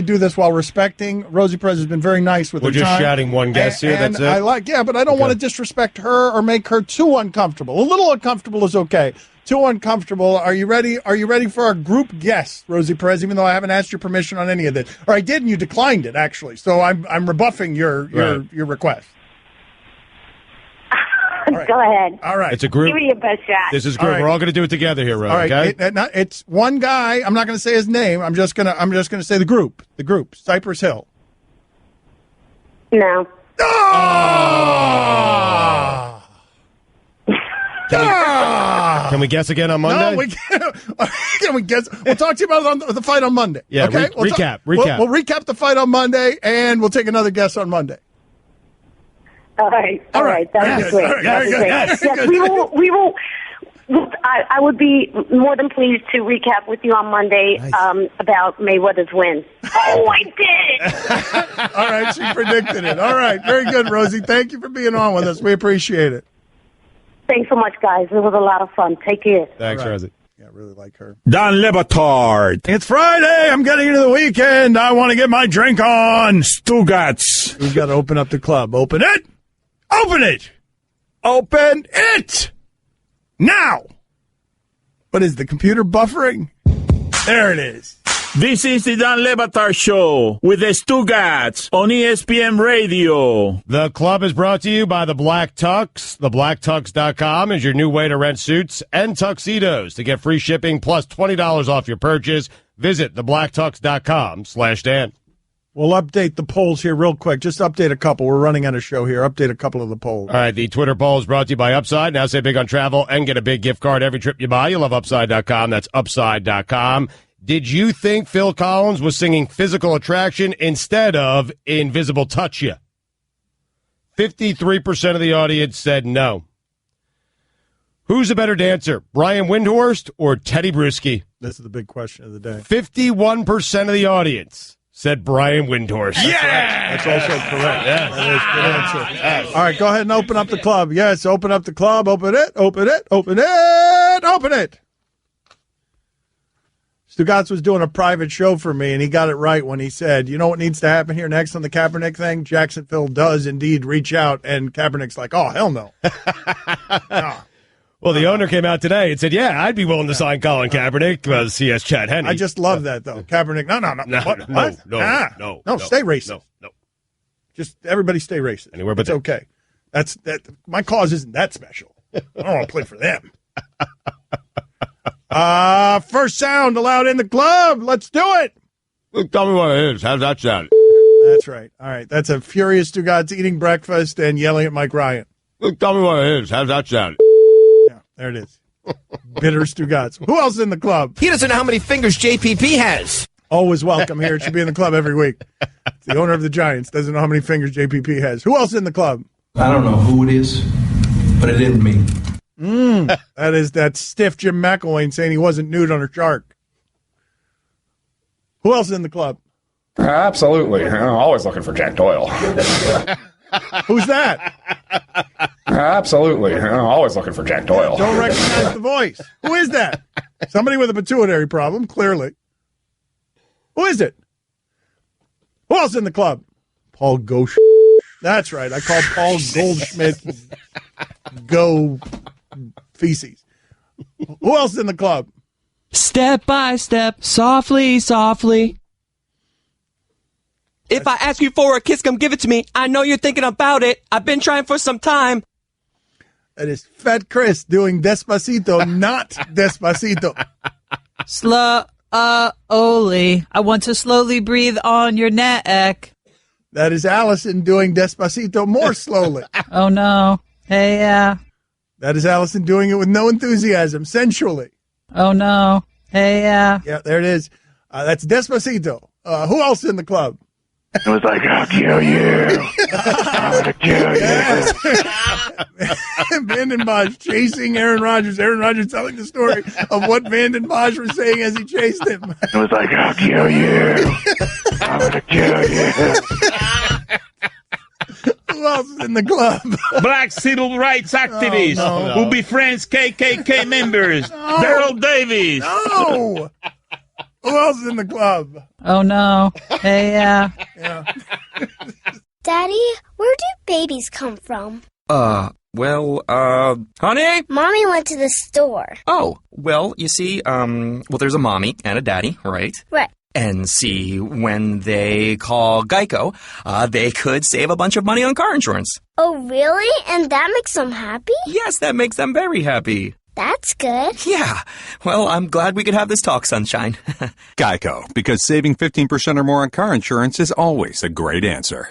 [SPEAKER 3] do this while respecting Rosie Perez has been very nice with her time.
[SPEAKER 5] We're just shouting one guess here.
[SPEAKER 3] And
[SPEAKER 5] that's it.
[SPEAKER 3] But I don't want to disrespect her or make her too uncomfortable. A little uncomfortable is okay. Too uncomfortable. Are you ready? Are you ready for our group guess, Rosie Perez? Even though I haven't asked your permission on any of this, or I did, and you declined it actually. So I'm rebuffing your request.
[SPEAKER 9] Right. Go ahead.
[SPEAKER 3] All right.
[SPEAKER 5] It's a group.
[SPEAKER 9] Give me your best shot.
[SPEAKER 5] This is group.
[SPEAKER 3] Right.
[SPEAKER 5] We're all going to do it together here, Rose.
[SPEAKER 3] All right.
[SPEAKER 5] Okay.
[SPEAKER 3] It's one guy. I'm not going to say his name. I'm just gonna say the group. The group. Cypress Hill.
[SPEAKER 9] No.
[SPEAKER 5] Can we guess again on Monday?
[SPEAKER 3] No, we can't. Can we guess? We'll talk to you about the fight on Monday.
[SPEAKER 5] Yeah.
[SPEAKER 3] Okay.
[SPEAKER 5] Recap.
[SPEAKER 3] We'll recap the fight on Monday, and we'll take another guess on Monday.
[SPEAKER 9] All right. That would be great. Yes, we will. I would be more than pleased to recap with you on Monday about Mayweather's win. Oh, I did!
[SPEAKER 3] All right, she predicted it. All right, very good, Rosie. Thank you for being on with us. We appreciate it.
[SPEAKER 9] Thanks so much, guys. It was a lot of fun. Take care.
[SPEAKER 5] Thanks, Rosie.
[SPEAKER 3] Yeah, I really like her.
[SPEAKER 2] Don Le Batard.
[SPEAKER 3] It's Friday. I'm getting into the weekend. I want to get my drink on.
[SPEAKER 2] Stugotz.
[SPEAKER 3] We've got to open up the club. Open it. Open it! Open it! Now! What is the computer buffering? There it is.
[SPEAKER 2] This is the Don Le Batard Show with the Stugotz on ESPN Radio.
[SPEAKER 5] The club is brought to you by the Black Tux. TheBlackTux.com is your new way to rent suits and tuxedos. To get free shipping plus $20 off your purchase, visit TheBlackTux.com/Dan.
[SPEAKER 3] We'll update the polls here real quick. Just update a couple. We're running on a show here. Update a couple of the polls.
[SPEAKER 5] All right, the Twitter poll is brought to you by Upside. Now say big on travel and get a big gift card every trip you buy. You love Upside.com. That's Upside.com. Did you think Phil Collins was singing Physical Attraction instead of Invisible Touch Ya? 53% of the audience said no. Who's a better dancer, Brian Windhorst or Teddy Bruschi?
[SPEAKER 3] This is the big question of the day.
[SPEAKER 5] 51% of the audience said Brian Windhorst.
[SPEAKER 3] That's also correct. Yeah. That is a good answer. Yes. All right, go ahead and open up the club. Yes, open up the club. Open it. Open it. Open it. Open it. Stugotz was doing a private show for me, and he got it right when he said, you know what needs to happen here next on the Kaepernick thing? Jacksonville does indeed reach out, and Kaepernick's like, oh, hell no. No.
[SPEAKER 5] Well, the owner came out today and said, yeah, I'd be willing to sign Colin Kaepernick because he has Chad Henne.
[SPEAKER 3] I just love that, though. Kaepernick, no. No, stay racist.
[SPEAKER 5] No.
[SPEAKER 3] Just everybody stay racist.
[SPEAKER 5] Anywhere but
[SPEAKER 3] it's okay. That. My cause isn't that special. I don't want to play for them. First sound allowed in the club. Let's do it.
[SPEAKER 5] Look, tell me what it is. How's that sound?
[SPEAKER 3] That's right. All right. That's a furious Stugotz eating breakfast and yelling at Mike Ryan.
[SPEAKER 5] Look, tell me what it is. How's that sound?
[SPEAKER 3] Yeah, there it is. Bitter Stugotz. Who else is in the club?
[SPEAKER 12] He doesn't know how many fingers JPP has.
[SPEAKER 3] Always welcome here. It should be in the club every week. The owner of the Giants doesn't know how many fingers JPP has. Who else is in the club?
[SPEAKER 8] I don't know who it is, but it isn't me.
[SPEAKER 3] That is that stiff Jim McElwain saying he wasn't nude on a shark. Who else is in the club?
[SPEAKER 13] Absolutely. I'm always looking for Jack Doyle.
[SPEAKER 3] Who's that?
[SPEAKER 13] Absolutely. I'm always looking for Jack Doyle.
[SPEAKER 3] Don't recognize the voice. Who is that? Somebody with a pituitary problem, clearly. Who is it? Who else in the club? Paul Goldschmidt. That's right. I call Paul Goldschmidt Go Feces. Who else in the club?
[SPEAKER 12] Step by step, softly, softly.
[SPEAKER 20] If I ask you for a kiss, come give it to me. I know you're thinking about it. I've been trying for some time.
[SPEAKER 3] That is Fat Chris doing Despacito, not Despacito.
[SPEAKER 15] Slowly. I want to slowly breathe on your neck.
[SPEAKER 3] That is Allison doing Despacito more slowly.
[SPEAKER 15] Oh, no. Hey, yeah.
[SPEAKER 3] That is Allison doing it with no enthusiasm, sensually.
[SPEAKER 15] Oh, no. Hey, yeah.
[SPEAKER 3] Yeah, there it is. That's Despacito. Who else in the club?
[SPEAKER 11] It was like, I'll kill you. I'm going to kill you.
[SPEAKER 3] Vanden Bosch chasing Aaron Rodgers. Aaron Rodgers telling the story of what Vanden Bosch was saying as he chased him.
[SPEAKER 11] It was like, I'll kill you. I'm going to kill you.
[SPEAKER 3] Who else is in the club?
[SPEAKER 2] Black civil rights activists who befriends KKK members. Daryl Davis.
[SPEAKER 3] No. Who else is in the club?
[SPEAKER 15] Oh, no. Hey, yeah.
[SPEAKER 16] Daddy, where do babies come from?
[SPEAKER 20] Honey?
[SPEAKER 16] Mommy went to the store.
[SPEAKER 20] Oh, well, you see, there's a mommy and a daddy, right?
[SPEAKER 16] Right.
[SPEAKER 20] And see, when they call Geico, they could save a bunch of money on car insurance.
[SPEAKER 16] Oh, really? And that makes them happy?
[SPEAKER 20] Yes, that makes them very happy.
[SPEAKER 16] That's good.
[SPEAKER 20] Yeah. Well, I'm glad we could have this talk, Sunshine.
[SPEAKER 21] Geico, because saving 15% or more on car insurance is always a great answer.